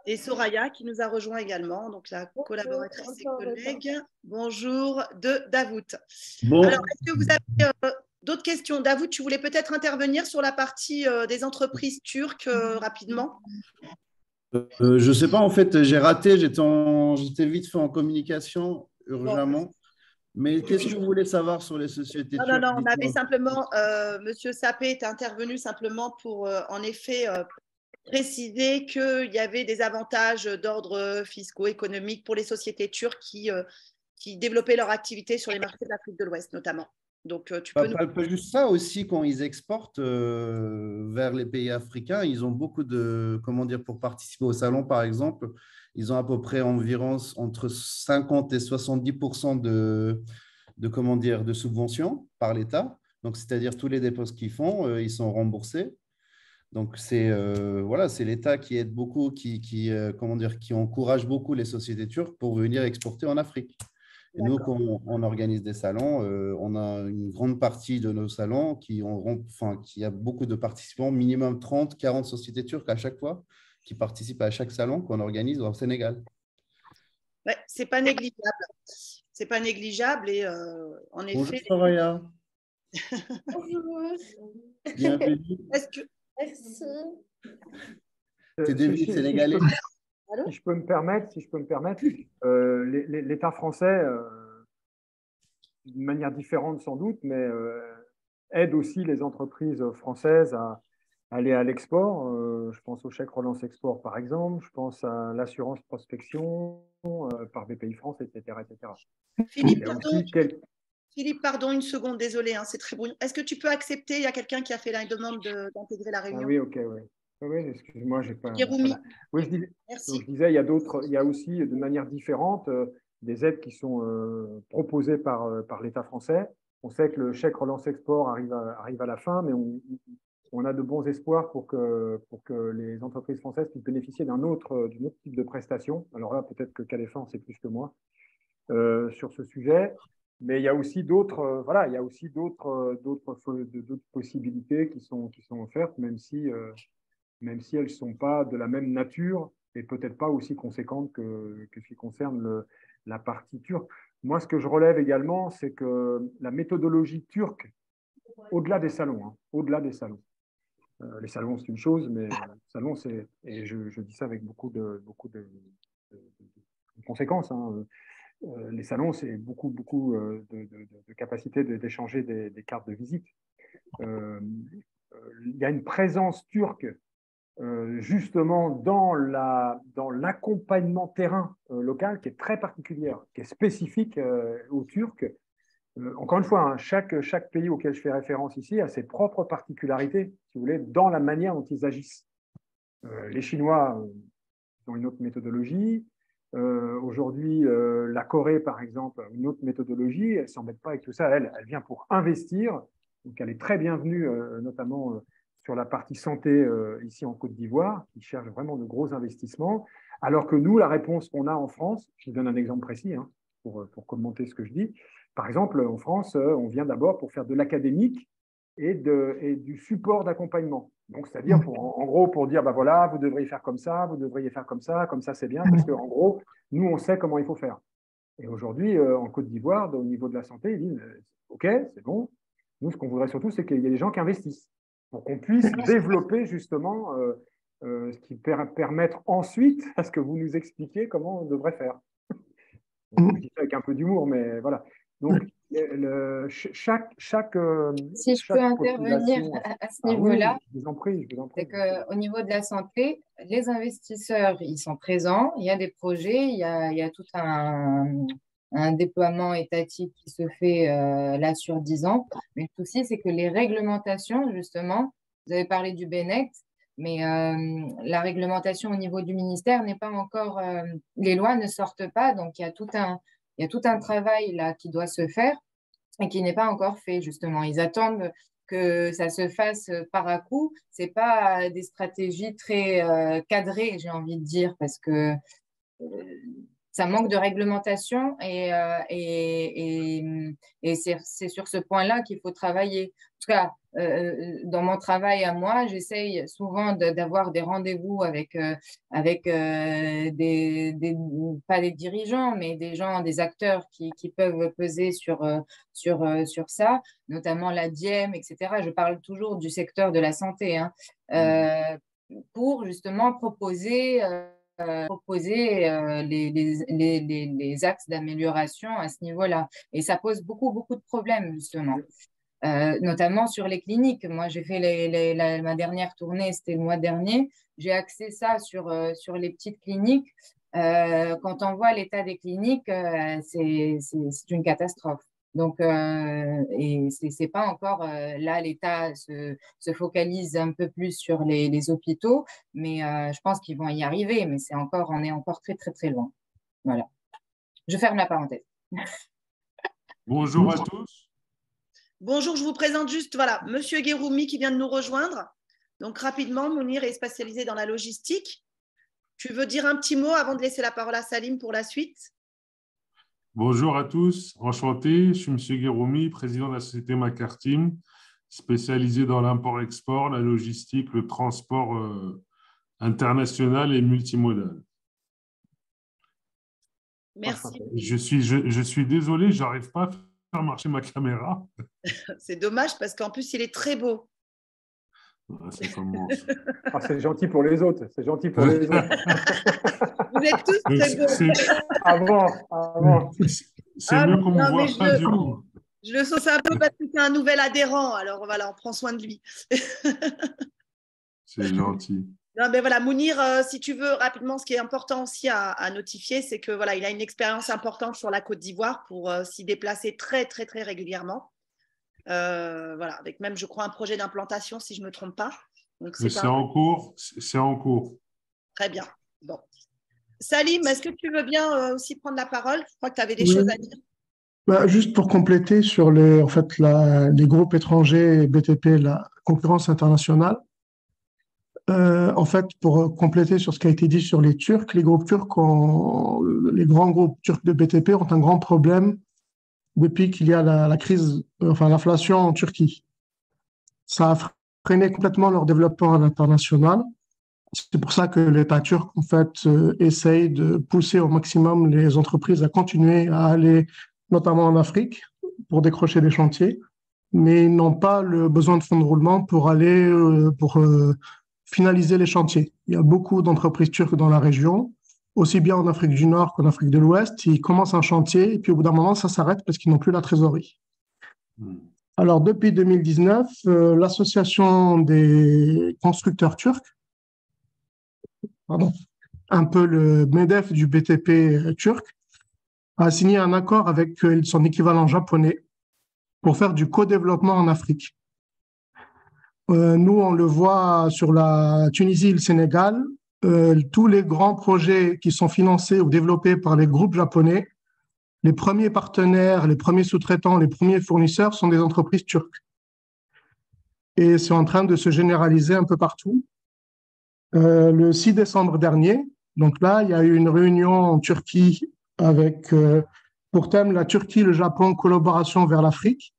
Et Soraya qui nous a rejoint également, donc la collaboratrice et collègue. Bonjour de Davout. Bon. Alors, est-ce que vous avez d'autres questions? Davout, tu voulais peut-être intervenir sur la partie des entreprises turques rapidement? Je ne sais pas, en fait, j'ai raté, j'étais vite fait en communication urgemment. Bon. Mais qu'est-ce que vous voulez savoir sur les sociétés turques? Non, on avait simplement, Monsieur Sapé est intervenu simplement pour, en effet, préciser qu'il y avait des avantages d'ordre fiscaux, économiques pour les sociétés turques qui développaient leur activité sur les marchés de l'Afrique de l'Ouest notamment. Donc, tu peux pas juste ça aussi, quand ils exportent vers les pays africains, ils ont beaucoup de, pour participer au salon par exemple, ils ont à peu près environ entre 50 et 70% de subventions par l'État. Donc, c'est-à-dire tous les dépenses qu'ils font, ils sont remboursés. Donc, c'est l'État qui aide beaucoup, qui encourage beaucoup les sociétés turques pour venir exporter en Afrique. Et nous, quand on organise des salons, on a une grande partie de nos salons qui a beaucoup de participants, minimum 30, 40 sociétés turques à chaque fois, qui participent à chaque salon qu'on organise au Sénégal. Ouais, c'est pas négligeable. C'est pas négligeable et en effet. Bonjour Soraya. Bonjour. Bienvenue. Merci. T'es devenu sénégalais. Si je peux me permettre, l'État français, d'une manière différente sans doute, mais aide aussi les entreprises françaises à aller à l'export. Je pense au chèque relance export, par exemple. Je pense à l'assurance prospection par BPI France, etc. Philippe, pardon, une seconde, désolé, hein, c'est très brouillon. Est-ce que tu peux accepter? Il y a quelqu'un qui a fait la demande d'intégrer la réunion. Ah oui, ok, oui. Oui, excuse-moi, j'ai pas. Voilà. Oui, je disais, il y a aussi de manière différente des aides qui sont proposées par l'État français. On sait que le chèque relance export arrive à la fin, mais on a de bons espoirs pour que les entreprises françaises puissent bénéficier d'un autre type de prestation. Alors là, peut-être que CADEFA en sait plus que moi sur ce sujet. Mais il y a aussi d'autres possibilités qui sont offertes, même si elles ne sont pas de la même nature et peut-être pas aussi conséquentes que ce qui concerne la partie turque. Moi, ce que je relève également, c'est que la méthodologie turque, au-delà des salons, les salons, c'est une chose, mais les salons, c'est, et je dis ça avec beaucoup de conséquences, hein. Les salons, c'est beaucoup de capacité d'échanger des cartes de visite. Il y a une présence turque justement dans l'accompagnement terrain local qui est très particulière, qui est spécifique aux Turcs. Encore une fois, hein, chaque pays auquel je fais référence ici a ses propres particularités, si vous voulez, dans la manière dont ils agissent. Les Chinois ont une autre méthodologie. Aujourd'hui, la Corée, par exemple, a une autre méthodologie. Elle ne s'embête pas avec tout ça. Elle vient pour investir. Donc, elle est très bienvenue, notamment sur la partie santé ici en Côte d'Ivoire, qui cherche vraiment de gros investissements. Alors que nous, la réponse qu'on a en France, je vous donne un exemple précis hein, pour commenter ce que je dis. Par exemple, en France, on vient d'abord pour faire de l'académique et du support d'accompagnement. Donc, c'est-à-dire, en gros, pour dire, bah voilà, vous devriez faire comme ça c'est bien, parce qu'en gros, nous, on sait comment il faut faire. Et aujourd'hui, en Côte d'Ivoire, au niveau de la santé, ils disent, OK, c'est bon. Nous, ce qu'on voudrait surtout, c'est qu'il y ait des gens qui investissent pour qu'on puisse développer justement ce qui permettre ensuite à ce que vous nous expliquiez comment on devrait faire. Donc, je dis ça avec un peu d'humour, mais voilà. Donc, chaque si je peux intervenir à ce niveau-là, oui, je vous en prie. C'est qu'au niveau de la santé, les investisseurs, ils sont présents, il y a des projets, il y a tout un déploiement étatique qui se fait là sur 10 ans. Mais le souci, c'est que les réglementations, justement, vous avez parlé du BENECT, mais la réglementation au niveau du ministère n'est pas encore… les lois ne sortent pas, donc il y a tout un travail là qui doit se faire et qui n'est pas encore fait, justement. Ils attendent que ça se fasse par à coup. Ce n'est pas des stratégies très cadrées, j'ai envie de dire, parce que ça manque de réglementation et c'est sur ce point-là qu'il faut travailler. En tout cas, dans mon travail à moi, j'essaye souvent d'avoir des rendez-vous avec pas des dirigeants, mais des gens, des acteurs qui peuvent peser sur ça, notamment la DIEM, etc. Je parle toujours du secteur de la santé, hein, pour justement proposer les axes d'amélioration à ce niveau-là. Et ça pose beaucoup de problèmes, justement, notamment sur les cliniques. Moi, j'ai fait ma dernière tournée, c'était le mois dernier. J'ai axé ça sur les petites cliniques. Quand on voit l'état des cliniques, c'est une catastrophe. Donc, et c'est pas encore là, l'État se focalise un peu plus sur les hôpitaux, mais je pense qu'ils vont y arriver, mais on est encore très loin. Voilà. Je ferme la parenthèse. Bonjour à tous. Bonjour, je vous présente juste, voilà, Monsieur Guéroumi qui vient de nous rejoindre. Donc, rapidement, Mounir est spécialisé dans la logistique. Tu veux dire un petit mot avant de laisser la parole à Salim pour la suite? Bonjour à tous, enchanté. Je suis M. Guéroumi, président de la société Macartim, spécialisé dans l'import-export, la logistique, le transport international et multimodal. Merci. Je suis désolé, je n'arrive pas à faire marcher ma caméra. C'est dommage parce qu'en plus, il est très beau. C'est c'est gentil pour les autres. C'est gentil pour les autres. Vous êtes tous très beaux. Avant. C'est mieux qu'on me voit pas du coup. Je le sauce un peu parce que c'est un nouvel adhérent. Alors voilà, on prend soin de lui. C'est gentil. Non, mais voilà, Mounir, si tu veux rapidement, ce qui est important aussi à notifier, c'est que voilà, il a une expérience importante sur la Côte d'Ivoire pour s'y déplacer très régulièrement. Voilà, avec même, je crois, un projet d'implantation, si je ne me trompe pas. C'est en cours. C'est en cours. Très bien. Bon. Salim, est-ce que tu veux bien aussi prendre la parole? Je crois que tu avais des choses à dire. Juste pour compléter sur les groupes étrangers BTP, la concurrence internationale. En fait, pour compléter sur ce qui a été dit sur les Turcs, les groupes turcs, les grands groupes turcs de BTP ont un grand problème depuis qu'il y a la crise, l'inflation en Turquie. Ça a freiné complètement leur développement à l'international. C'est pour ça que l'État turc, en fait, essaye de pousser au maximum les entreprises à continuer à aller, notamment en Afrique, pour décrocher des chantiers, mais ils n'ont pas le besoin de fonds de roulement pour aller, finaliser les chantiers. Il y a beaucoup d'entreprises turques dans la région, aussi bien en Afrique du Nord qu'en Afrique de l'Ouest. Ils commencent un chantier et puis au bout d'un moment, ça s'arrête parce qu'ils n'ont plus la trésorerie. Alors, depuis 2019, l'association des constructeurs turcs, un peu le MEDEF du BTP turc, a signé un accord avec son équivalent japonais pour faire du co-développement en Afrique. Nous, on le voit sur la Tunisie et le Sénégal, tous les grands projets qui sont financés ou développés par les groupes japonais, les premiers partenaires, les premiers sous-traitants, les premiers fournisseurs sont des entreprises turques. Et c'est en train de se généraliser un peu partout. Le 6 décembre dernier, donc là, il y a eu une réunion en Turquie avec, pour thème, la Turquie, le Japon, collaboration vers l'Afrique.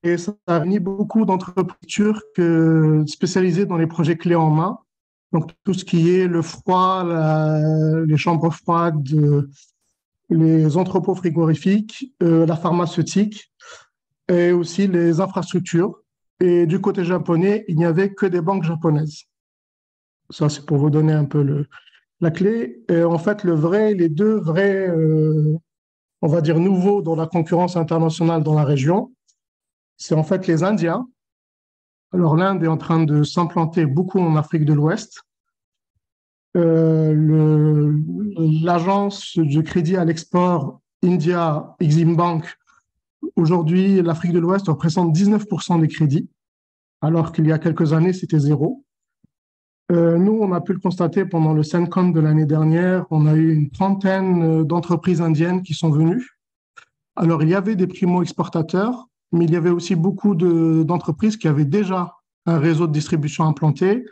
Et ça a réuni beaucoup d'entreprises turques spécialisées dans les projets clés en main. Donc, tout ce qui est le froid, les chambres froides, les entrepôts frigorifiques, la pharmaceutique et aussi les infrastructures. Et du côté japonais, il n'y avait que des banques japonaises. Ça, c'est pour vous donner un peu la clé. Et en fait, les deux vrais, on va dire, nouveaux dans la concurrence internationale dans la région, c'est en fait les Indiens. Alors, l'Inde est en train de s'implanter beaucoup en Afrique de l'Ouest. L'agence de crédit à l'export India Exim Bank, aujourd'hui, l'Afrique de l'Ouest représente 19% des crédits, alors qu'il y a quelques années, c'était 0. Nous, on a pu le constater pendant le Sencon de l'année dernière, on a eu une trentaine d'entreprises indiennes qui sont venues. Alors, il y avait des primo-exportateurs, mais il y avait aussi beaucoup d'entreprises qui avaient déjà un réseau de distribution implanté,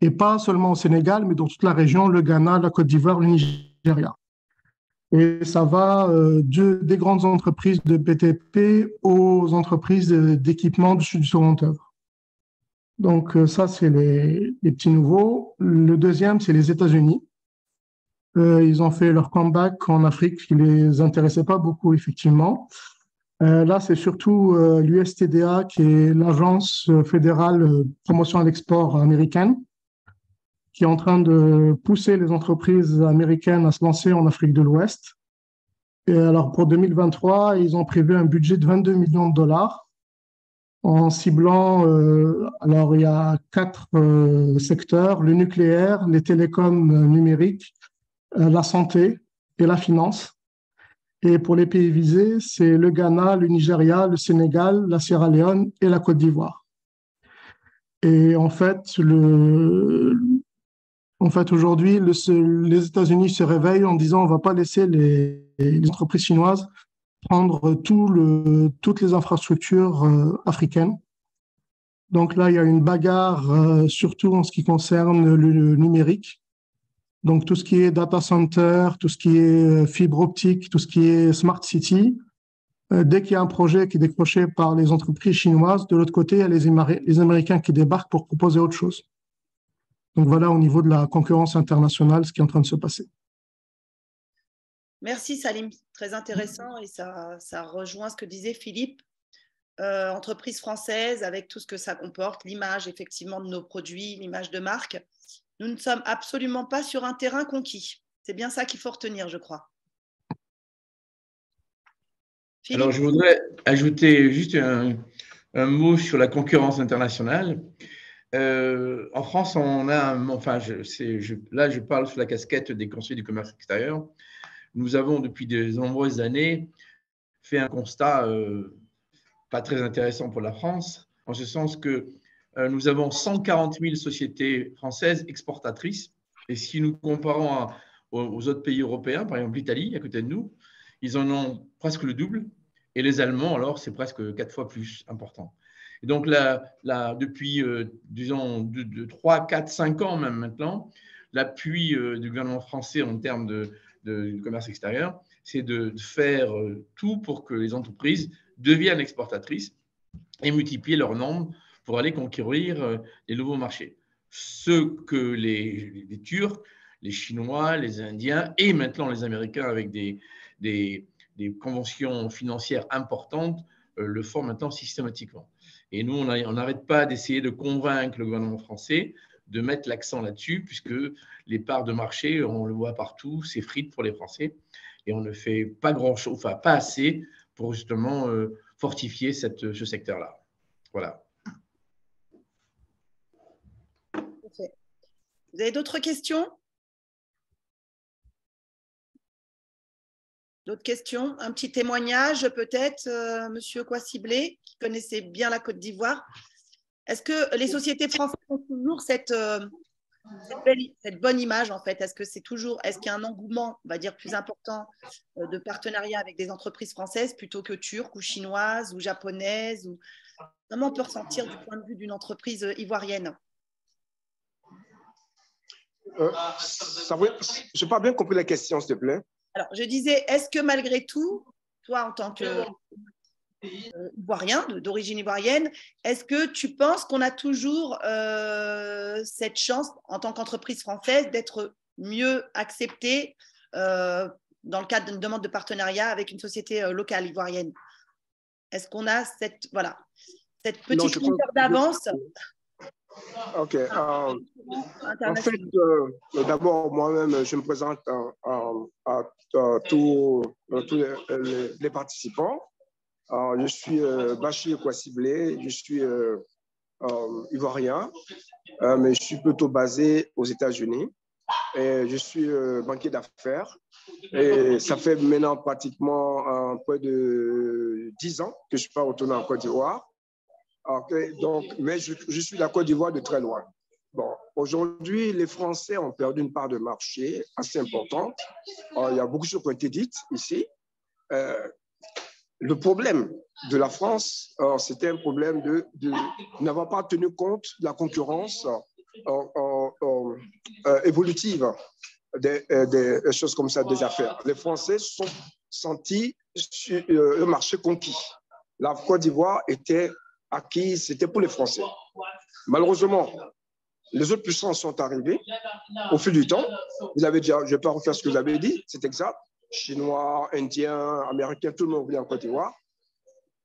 et pas seulement au Sénégal, mais dans toute la région, le Ghana, la Côte d'Ivoire, le Nigeria. Et ça va des grandes entreprises de BTP aux entreprises d'équipement du second œuvre. Donc ça, c'est les petits nouveaux. Le deuxième, c'est les États-Unis. Ils ont fait leur comeback en Afrique, qui ne les intéressait pas beaucoup, effectivement. Là, c'est surtout l'USTDA, qui est l'agence fédérale de promotion à l'export américaine, qui est en train de pousser les entreprises américaines à se lancer en Afrique de l'Ouest. Et alors, pour 2023, ils ont prévu un budget de 22 millions de dollars en ciblant, alors il y a 4 secteurs, le nucléaire, les télécoms numériques, la santé et la finance. Et pour les pays visés, c'est le Ghana, le Nigeria, le Sénégal, la Sierra Leone et la Côte d'Ivoire. Et en fait, aujourd'hui, les États-Unis se réveillent en disant on ne va pas laisser les entreprises chinoises prendre toutes les infrastructures africaines. Donc là, il y a une bagarre, surtout en ce qui concerne le numérique. Donc tout ce qui est data center, tout ce qui est fibre optique, tout ce qui est smart city. Dès qu'il y a un projet qui est décroché par les entreprises chinoises, de l'autre côté, il y a les Américains qui débarquent pour proposer autre chose. Donc voilà, au niveau de la concurrence internationale, ce qui est en train de se passer. Merci Salim, très intéressant et ça rejoint ce que disait Philippe. Entreprise française avec tout ce que ça comporte, l'image effectivement de nos produits, l'image de marque. Nous ne sommes absolument pas sur un terrain conquis. C'est bien ça qu'il faut retenir, je crois. Philippe. Alors, je voudrais ajouter juste un mot sur la concurrence internationale. En France, on a, là je parle sous la casquette des conseillers du commerce extérieur. Nous avons depuis de nombreuses années fait un constat pas très intéressant pour la France, en ce sens que nous avons 140 000 sociétés françaises exportatrices. Et si nous comparons aux autres pays européens, par exemple l'Italie, à côté de nous, ils en ont presque le double. Et les Allemands, alors, c'est presque 4 fois plus important. Et donc, là, depuis, disons, 3, 4, 5 ans même maintenant, l'appui du gouvernement français en termes de commerce extérieur, c'est de faire tout pour que les entreprises deviennent exportatrices et multiplier leur nombre pour aller conquérir les nouveaux marchés. Ce que les Turcs, les Chinois, les Indiens et maintenant les Américains avec des conventions financières importantes le font maintenant systématiquement. Et nous, on n'arrête pas d'essayer de convaincre le gouvernement français de mettre l'accent là-dessus, puisque les parts de marché, on le voit partout, s'effritent pour les Français. Et on ne fait pas grand-chose, enfin pas assez pour justement fortifier ce secteur-là. Voilà. Vous avez d'autres questions? D'autres questions? Un petit témoignage peut-être, Monsieur Kouassiblé, qui connaissait bien la Côte d'Ivoire. Est-ce que les sociétés françaises ont toujours cette bonne image en fait? Est-ce qu'il y a un engouement, on va dire, plus important de partenariat avec des entreprises françaises plutôt que turques ou chinoises ou japonaises Comment on peut ressentir du point de vue d'une entreprise ivoirienne? Je n'ai pas bien compris la question, s'il te plaît. Alors, je disais, est-ce que malgré tout, toi, en tant que ivoirien, d'origine ivoirienne. Est-ce que tu penses qu'on a toujours cette chance, en tant qu'entreprise française, d'être mieux acceptée dans le cadre d'une demande de partenariat avec une société locale ivoirienne? Est-ce qu'on a cette petite longueur d'avance? Ok. En fait, d'abord, moi-même, je me présente à tous les participants. Je suis Bachir Kouassiblé, je suis ivoirien, mais je suis plutôt basé aux États-Unis. Et je suis banquier d'affaires. Et ça fait maintenant pratiquement près de 10 ans que je suis pas retourné en Côte d'Ivoire. Okay, donc, mais je suis la Côte d'Ivoire de très loin. Bon, aujourd'hui, les Français ont perdu une part de marché assez importante. Il y a beaucoup de choses qui ont été dites ici. Le problème de la France, c'était un problème de n'avoir pas tenu compte de la concurrence évolutive des choses comme ça, des affaires. Les Français sont sentis sur le marché conquis. La Côte d'Ivoire était acquise, c'était pour les Français. Malheureusement, les autres puissances sont arrivées au fil du temps. Vous avez dit, je ne vais pas refaire ce que vous avez dit, c'est exact. Chinois, Indiens, Américains, tout le monde vient en Côte d'Ivoire.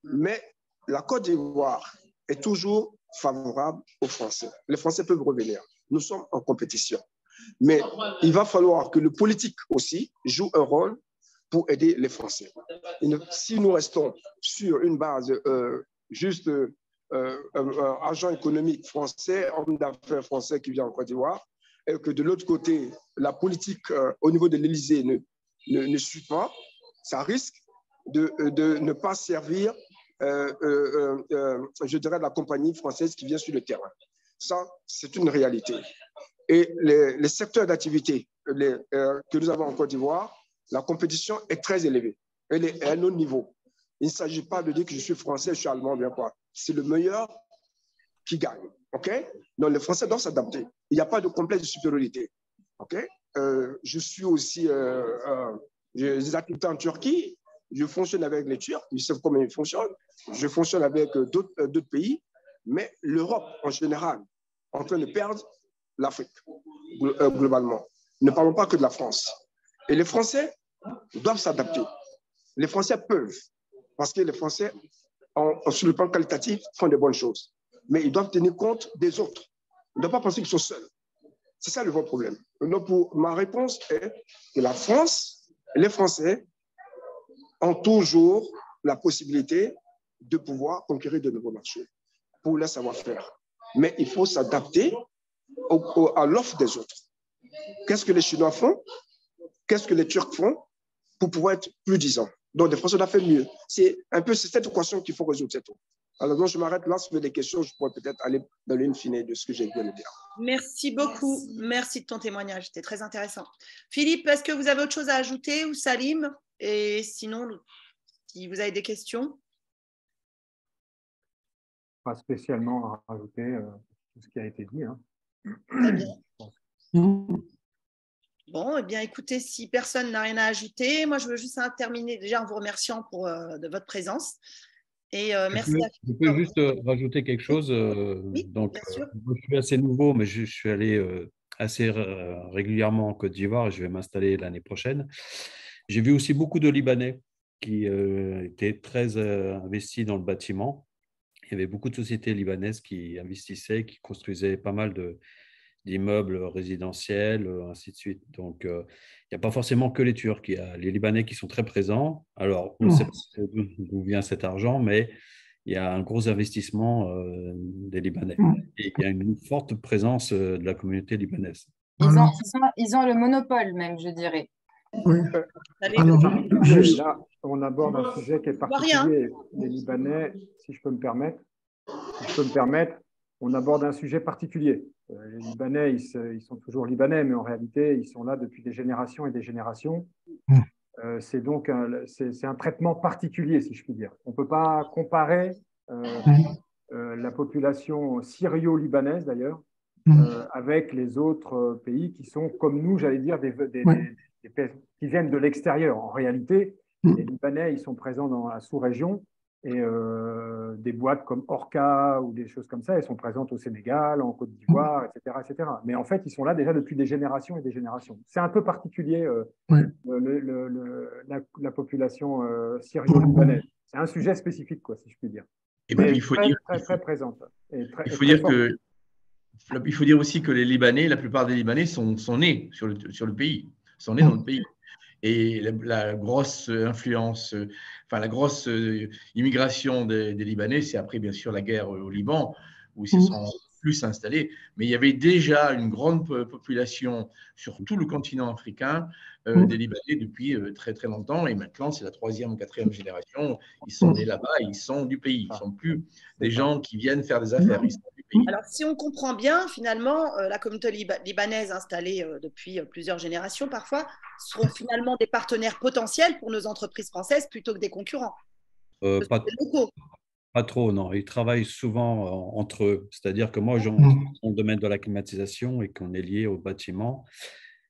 Mais la Côte d'Ivoire est toujours favorable aux Français. Les Français peuvent revenir. Nous sommes en compétition. Mais il va falloir que le politique aussi joue un rôle pour aider les Français. Si nous restons sur une base juste agent économique français, homme d'affaires français qui vient en Côte d'Ivoire, et que de l'autre côté, la politique au niveau de l'Élysée ne suit pas, ça risque de ne pas servir, je dirais, la compagnie française qui vient sur le terrain. Ça, c'est une réalité. Et les secteurs d'activité que nous avons en Côte d'Ivoire, la compétition est très élevée. Elle est à un autre niveau. Il ne s'agit pas de dire que je suis français, je suis allemand, bien quoi. C'est le meilleur qui gagne. Okay? Donc, les Français doivent s'adapter. Il n'y a pas de complexe de supériorité. Okay? Je suis aussi des activités en Turquie. Je fonctionne avec les Turcs. Ils savent comment ils fonctionnent. Je fonctionne avec d'autres pays. Mais l'Europe, en général, est en train de perdre l'Afrique, globalement. Ne parlons pas que de la France. Et les Français doivent s'adapter. Les Français peuvent. Parce que les Français, sur le plan qualitatif, font de bonnes choses. Mais ils doivent tenir compte des autres. Ils ne doivent pas penser qu'ils sont seuls. C'est ça le vrai problème. Donc, ma réponse est que la France, les Français, ont toujours la possibilité de pouvoir conquérir de nouveaux marchés pour leur savoir-faire. Mais il faut s'adapter à l'offre des autres. Qu'est-ce que les Chinois font? Qu'est-ce que les Turcs font pour pouvoir être plus disants? Donc, les Français doivent faire mieux. C'est un peu cette équation qu'il faut résoudre. Alors, donc, je m'arrête là. Si vous avez des questions, je pourrais peut-être aller dans l'une fine de ce que j'ai bien dire. Merci beaucoup. Merci de ton témoignage. C'était très intéressant. Philippe, est-ce que vous avez autre chose à ajouter ou Salim? Et sinon, si vous avez des questions? Pas spécialement à rajouter tout ce qui a été dit. Hein. Très bien. Bon, eh bien, écoutez, si personne n'a rien à ajouter, moi, je veux juste terminer déjà en vous remerciant de votre présence. Et merci à Je peux juste rajouter quelque chose. Oui, donc, bien sûr. je suis assez nouveau, mais je suis allé assez régulièrement en Côte d'Ivoire et je vais m'installer l'année prochaine. J'ai vu aussi beaucoup de Libanais qui étaient très investis dans le bâtiment. Il y avait beaucoup de sociétés libanaises qui investissaient, qui construisaient pas mal d'immeubles résidentiels, ainsi de suite. Donc, il n'y a pas forcément que les Turcs. Il y a les Libanais qui sont très présents. Alors, on ne sait pas d'où vient cet argent, mais il y a un gros investissement des Libanais. Et il y a une forte présence de la communauté libanaise. Ils ont le monopole même, je dirais. Oui. Alors, là, on aborde un sujet qui est particulier. Les Libanais, si je peux me permettre, on aborde un sujet particulier. Les Libanais, ils sont toujours Libanais, mais en réalité, ils sont là depuis des générations et des générations. C'est donc un traitement particulier, si je puis dire. On ne peut pas comparer la population syrio-libanaise, d'ailleurs, avec les autres pays qui sont, comme nous, j'allais dire, des pays qui viennent de l'extérieur. En réalité, les Libanais, ils sont présents dans la sous-région. Et des boîtes comme Orca ou des choses comme ça, elles sont présentes au Sénégal, en Côte d'Ivoire, etc., etc. Mais en fait, ils sont là déjà depuis des générations et des générations. C'est un peu particulier, la population syrio-libanaise. C'est un sujet spécifique, quoi, si je puis dire. Et puis, il faut dire, très présente. Il faut dire aussi que les Libanais, la plupart des Libanais sont nés sur le pays, sont nés dans le pays. Et la grosse influence, enfin la grosse immigration des Libanais, c'est après bien sûr la guerre au Liban, où ils se sont plus installés. Mais il y avait déjà une grande population sur tout le continent africain des Libanais depuis très très longtemps. Et maintenant, c'est la 3e ou 4e génération. Ils sont nés là-bas, ils sont du pays. Ils ne sont plus des gens qui viennent faire des affaires. Ils sont du pays. Alors, si on comprend bien, finalement, la communauté libanaise installée depuis plusieurs générations parfois seront finalement des partenaires potentiels pour nos entreprises françaises plutôt que des concurrents. Pas trop, non. Ils travaillent souvent entre eux. C'est-à-dire que moi, dans le domaine de la climatisation et qu'on est lié au bâtiment,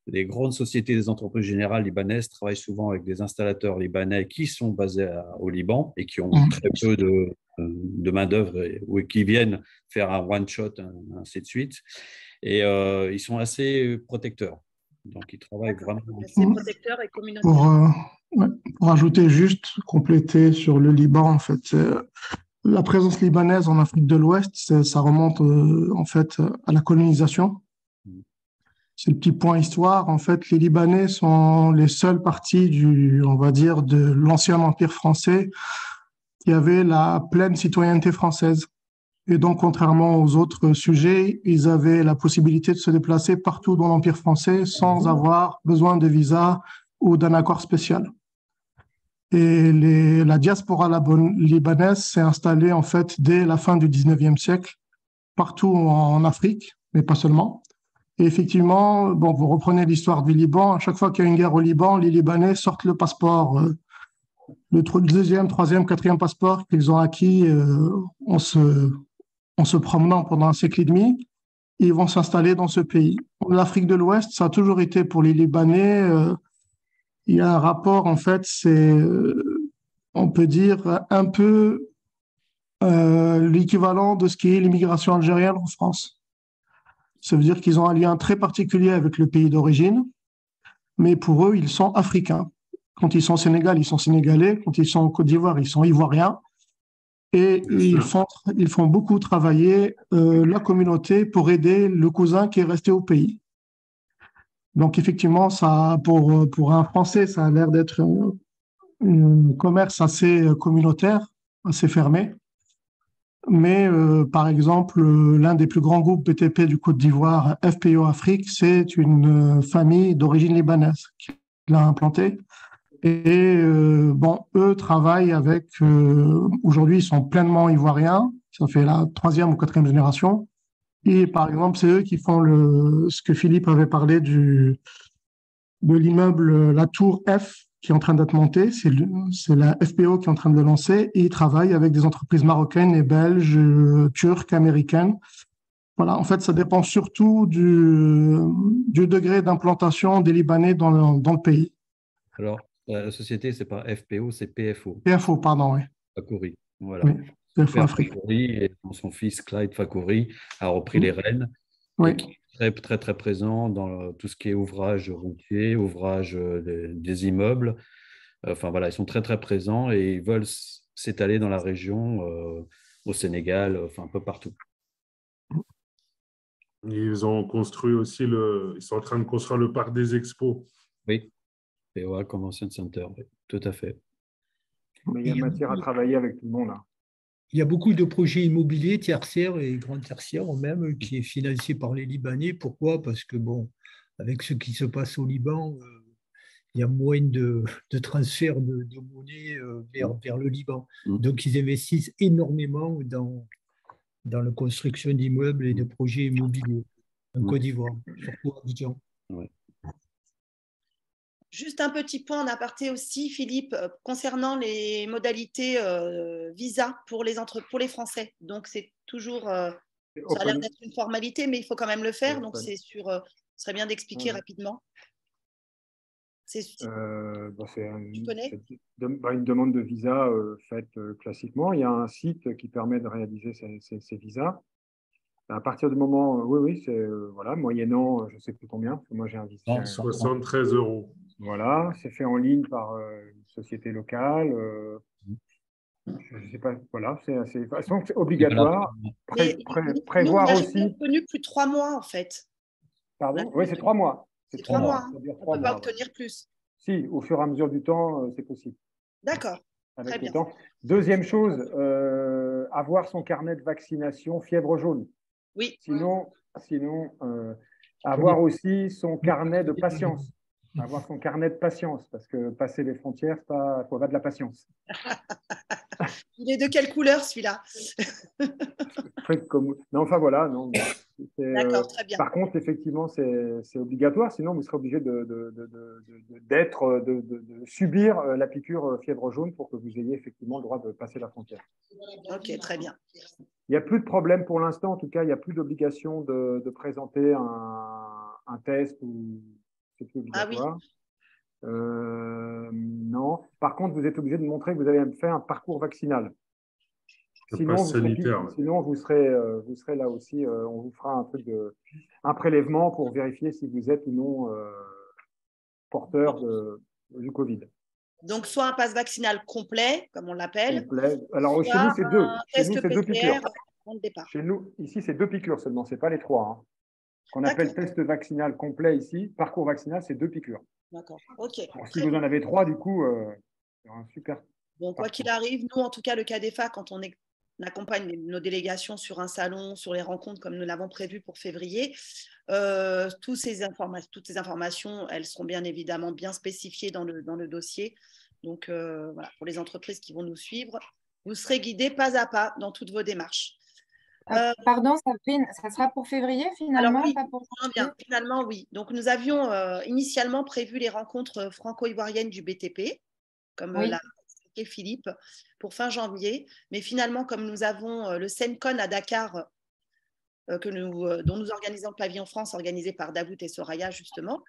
les grandes sociétés des entreprises générales libanaises travaillent souvent avec des installateurs libanais qui sont basés au Liban et qui ont très peu de main-d'œuvre ou qui viennent faire un one-shot, ainsi de suite. Et ils sont assez protecteurs. Donc, ils travaillent vraiment. Assez protecteurs et communautaires. Pour ajouter juste, compléter sur le Liban, en fait, la présence libanaise en Afrique de l'Ouest, ça remonte en fait à la colonisation. C'est le petit point histoire. En fait, les Libanais sont les seules parties on va dire, de l'ancien empire français qui avaient la pleine citoyenneté française. Et donc, contrairement aux autres sujets, ils avaient la possibilité de se déplacer partout dans l'empire français sans avoir besoin de visa ou d'un accord spécial. Et la diaspora libanaise s'est installée en fait dès la fin du 19e siècle, partout en Afrique, mais pas seulement. Et effectivement, vous reprenez l'histoire du Liban, à chaque fois qu'il y a une guerre au Liban, les Libanais sortent le passeport, le 2e, 3e, 4e passeport qu'ils ont acquis en se promenant pendant un siècle et demi, et ils vont s'installer dans ce pays. L'Afrique de l'Ouest, ça a toujours été pour les Libanais, il y a un rapport, en fait, c'est, on peut dire, un peu l'équivalent de ce qui est l'immigration algérienne en France. Ça veut dire qu'ils ont un lien très particulier avec le pays d'origine, mais pour eux, ils sont africains. Quand ils sont au Sénégal, ils sont sénégalais. Quand ils sont en Côte d'Ivoire, ils sont ivoiriens. Et ils font beaucoup travailler la communauté pour aider le cousin qui est resté au pays. Donc, effectivement, ça, pour un Français, ça a l'air d'être un commerce assez communautaire, assez fermé. Mais, par exemple, l'un des plus grands groupes BTP du Côte d'Ivoire, FPO Afrique, c'est une famille d'origine libanaise qui l'a implanté. Et eux travaillent avec, aujourd'hui, ils sont pleinement ivoiriens, ça fait la 3e ou 4e génération. Et par exemple, c'est eux qui font ce que Philippe avait parlé de l'immeuble, la tour F, qui est en train d'être montée. C'est la FPO qui est en train de le lancer. Et ils travaillent avec des entreprises marocaines et belges, turques, américaines. Voilà, en fait, ça dépend surtout du degré d'implantation des Libanais dans le pays. Alors, la société, ce n'est pas FPO, c'est PFO. PFO, pardon, oui. Fakouri, voilà. Oui, PFO Afrique. Fakouri et son fils Clyde Fakouri a repris les rênes. Oui. Et qui est très, très, très présent dans tout ce qui est ouvrage routier, ouvrage des immeubles. Enfin, voilà, ils sont très, très présents et ils veulent s'étaler dans la région, au Sénégal, enfin, un peu partout. Ils ont construit aussi ils sont en train de construire le parc des expos. Oui. POA Convention Center, oui, tout à fait. Mais il y a matière à travailler avec tout le monde. Il y a beaucoup de projets immobiliers tertiaires et grands tertiaires même qui est financé par les Libanais. Pourquoi? Parce que, avec ce qui se passe au Liban, il y a moins de transfert de monnaie vers le Liban. Donc, ils investissent énormément dans la construction d'immeubles et de projets immobiliers en Côte d'Ivoire, surtout à Abidjan. Ouais. Juste un petit point en aparté aussi, Philippe, concernant les modalités visa pour les Français. Donc, c'est toujours, ça a l'air d'être une formalité, mais il faut quand même le faire. Donc, ce serait bien d'expliquer rapidement. Tu connais une demande de visa faite classiquement. Il y a un site qui permet de réaliser ces visas. À partir du moment, oui, c'est voilà, moyennant, je ne sais plus combien, parce que moi j'ai un visa. 73 €. Voilà, c'est fait en ligne par une société locale. Je ne sais pas, voilà, c'est obligatoire. Prévoir nous, aussi. On n'a obtenu plus de 3 mois en fait. Pardon? Oui, c'est 3 mois. C'est 3 mois. Ça dure 3 On ne peut pas mois, obtenir plus. Si, au fur et à mesure du temps, c'est possible. D'accord. Avec Très le bien. temps. Deuxième chose, avoir son carnet de vaccination fièvre jaune. Oui. Sinon avoir aussi son carnet de patience. Avoir son carnet de patience, parce que passer les frontières, il faut avoir de la patience. Il est de quelle couleur celui-là? Non, enfin voilà. Non, d'accord, très bien. Par contre, effectivement, c'est obligatoire, sinon vous serez obligé de subir la piqûre fièvre jaune pour que vous ayez effectivement le droit de passer la frontière. Ok, très bien. Il n'y a plus de problème pour l'instant, en tout cas, il n'y a plus d'obligation de présenter un test ou c'est plus obligatoire. Ah oui. Non. Par contre, vous êtes obligé de montrer que vous avez fait un parcours vaccinal. Sinon, vous serez là aussi, on vous fera un prélèvement pour vérifier si vous êtes ou non porteur du Covid. Donc, soit un pass vaccinal complet, comme on l'appelle. Alors, chez nous, c'est 2. Chez nous, c'est 2 piqûres. Départ. Chez nous, ici, c'est 2 piqûres seulement, ce n'est pas les 3. Hein. Ce qu'on appelle test vaccinal complet ici, parcours vaccinal, c'est 2 piqûres. D'accord, ok. Alors, si vous en avez 3, du coup, c'est un super. Bon, quoi qu'il arrive, nous, en tout cas, le CADEFA, quand on accompagne nos délégations sur un salon, sur les rencontres, comme nous l'avons prévu pour février, toutes ces informations, elles seront bien évidemment bien spécifiées dans le dossier. Donc, voilà, pour les entreprises qui vont nous suivre, vous serez guidés pas à pas dans toutes vos démarches. Pardon, Sabrine, ça sera pour février finalement? Alors, oui, pas pour bien, finalement, oui. Donc, nous avions initialement prévu les rencontres franco-ivoiriennes du BTP, comme l'a expliqué Philippe, pour fin janvier. Mais finalement, comme nous avons le Sencon à Dakar, dont nous organisons le pavillon France, organisé par Davout et Soraya, justement,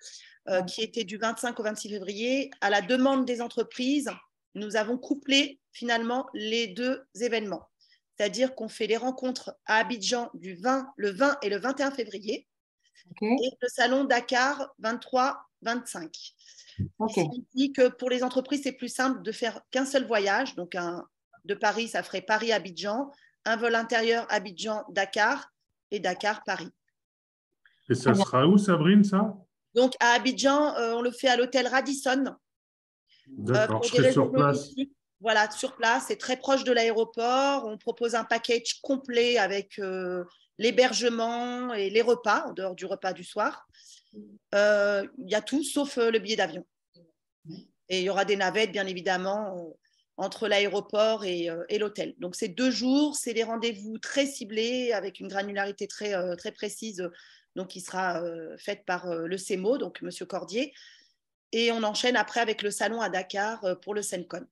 qui était du 25 au 26 février, à la demande des entreprises, nous avons couplé finalement les 2 événements. C'est-à-dire qu'on fait les rencontres à Abidjan le 20 et le 21 février et le salon Dakar 23-25. Okay. Ce qui dit que pour les entreprises, c'est plus simple de faire qu'un seul voyage. Donc, de Paris, ça ferait Paris-Abidjan, un vol intérieur Abidjan-Dakar et Dakar-Paris. Et ça sera où, Sabrine, ça? Donc, à Abidjan, on le fait à l'hôtel Radisson. D'accord, je serai sur place. Voilà, sur place, c'est très proche de l'aéroport. On propose un package complet avec l'hébergement et les repas, en dehors du repas du soir. Il y a tout sauf le billet d'avion. Et il y aura des navettes, bien évidemment, entre l'aéroport et l'hôtel. Donc, c'est 2 jours, c'est des rendez-vous très ciblés, avec une granularité très, très précise, donc, qui sera faite par le CEMO, donc M. Cordier. Et on enchaîne après avec le salon à Dakar pour le Sencon.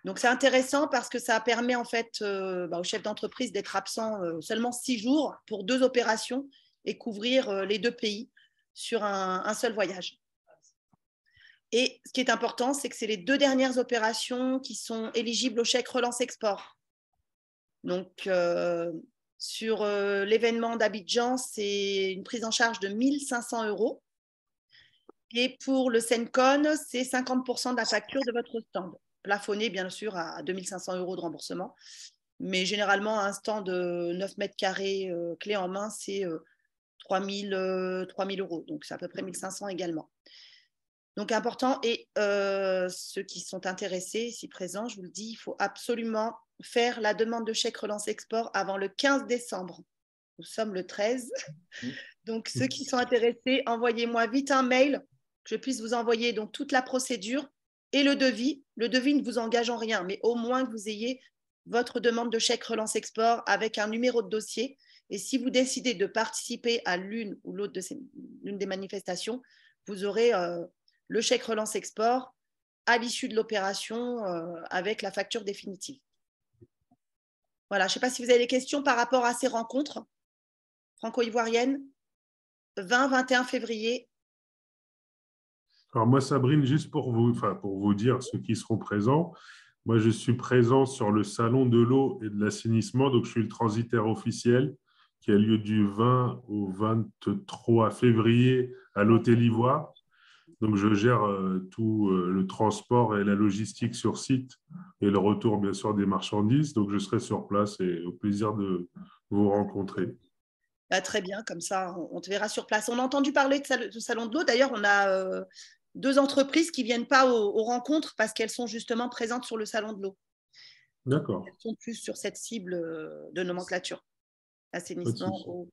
Donc, c'est intéressant parce que ça permet en fait aux chefs d'entreprise d'être absents seulement 6 jours pour 2 opérations et couvrir les 2 pays sur un seul voyage. Et ce qui est important, c'est que c'est les 2 dernières opérations qui sont éligibles au chèque relance export. Donc, sur l'événement d'Abidjan, c'est une prise en charge de 1 500 €. Et pour le Sencon, c'est 50% de la facture de votre stand. Plafonné, bien sûr, à 2 500 € de remboursement. Mais généralement, un stand de 9 mètres carrés clé en main, c'est 3 000 €. Donc, c'est à peu près 1 500 également. Donc, important. Et ceux qui sont intéressés, ici présents, je vous le dis, il faut absolument faire la demande de chèque relance export avant le 15 décembre. Nous sommes le 13. Donc, ceux qui sont intéressés, envoyez-moi vite un mail, que je puisse vous envoyer donc toute la procédure et le devis. Le devis ne vous engage en rien, mais au moins que vous ayez votre demande de chèque relance export avec un numéro de dossier. Et si vous décidez de participer à l'une ou l'autre de l'une des manifestations, vous aurez le chèque relance export à l'issue de l'opération avec la facture définitive. Voilà, je ne sais pas si vous avez des questions par rapport à ces rencontres franco-ivoiriennes, 20-21 février. Alors moi, Sabrine, juste pour vous dire ceux qui seront présents, moi je suis présent sur le salon de l'eau et de l'assainissement, donc je suis le transitaire officiel qui a lieu du 20 au 23 février à l'Hôtel Ivoire. Donc je gère tout le transport et la logistique sur site et le retour bien sûr des marchandises. Donc je serai sur place et au plaisir de vous rencontrer. Bah, très bien, comme ça on te verra sur place. On a entendu parler de salon de l'eau. D'ailleurs, on a 2 entreprises qui ne viennent pas aux rencontres parce qu'elles sont justement présentes sur le salon de l'eau. D'accord. Elles sont plus sur cette cible de nomenclature, assainissement, eau.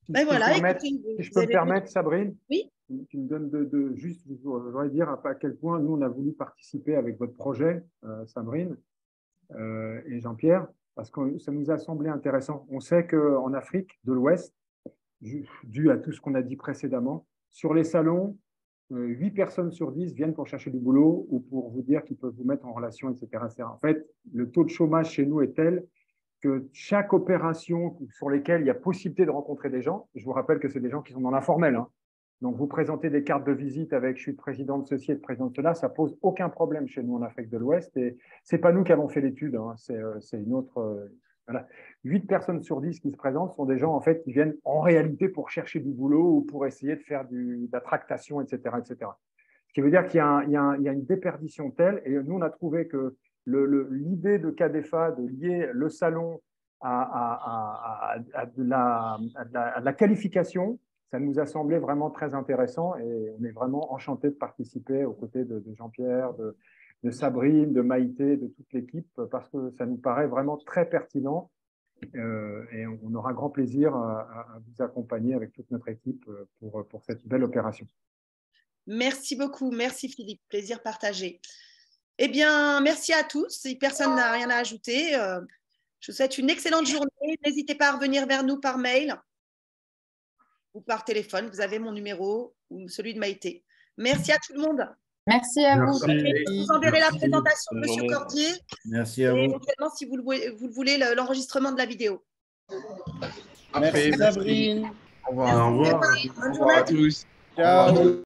Ben voilà, si je peux me permettre, Sabrine, oui, tu me donnes juste, je voudrais dire à quel point nous, on a voulu participer avec votre projet, Sabrine et Jean-Pierre, parce que ça nous a semblé intéressant. On sait qu'en Afrique de l'Ouest, dû à tout ce qu'on a dit précédemment, sur les salons, 8 personnes sur 10 viennent pour chercher du boulot ou pour vous dire qu'ils peuvent vous mettre en relation, etc. En fait, le taux de chômage chez nous est tel que chaque opération sur lesquelles il y a possibilité de rencontrer des gens, je vous rappelle que c'est des gens qui sont dans l'informel, hein. Donc vous présentez des cartes de visite avec je suis le président de ceci et le président de cela, ça pose aucun problème chez nous en Afrique de l'Ouest. Et ce n'est pas nous qui avons fait l'étude, hein. C'est une autre… voilà. 8 personnes sur 10 qui se présentent sont des gens en fait, qui viennent en réalité pour chercher du boulot ou pour essayer de faire de la tractation, etc., etc. Ce qui veut dire qu'il y a une déperdition telle, et nous on a trouvé que l'idée de CADEFA de lier le salon à la qualification, ça nous a semblé vraiment très intéressant et on est vraiment enchanté de participer aux côtés de Jean-Pierre, de Sabrine, de Maïté, de toute l'équipe, parce que ça nous paraît vraiment très pertinent et on aura grand plaisir à vous accompagner avec toute notre équipe pour cette belle opération. Merci beaucoup, merci Philippe, plaisir partagé. Eh bien, merci à tous. Si personne n'a rien à ajouter, je vous souhaite une excellente journée. N'hésitez pas à revenir vers nous par mail ou par téléphone. Vous avez mon numéro ou celui de Maïté. Merci à tout le monde. Merci à vous. Je vous enverrai la présentation de M. Cordier. Merci à vous. Et éventuellement, si vous le voulez, l'enregistrement de la vidéo. Merci Sabrine. Au revoir. Bonne journée à tous. Ciao.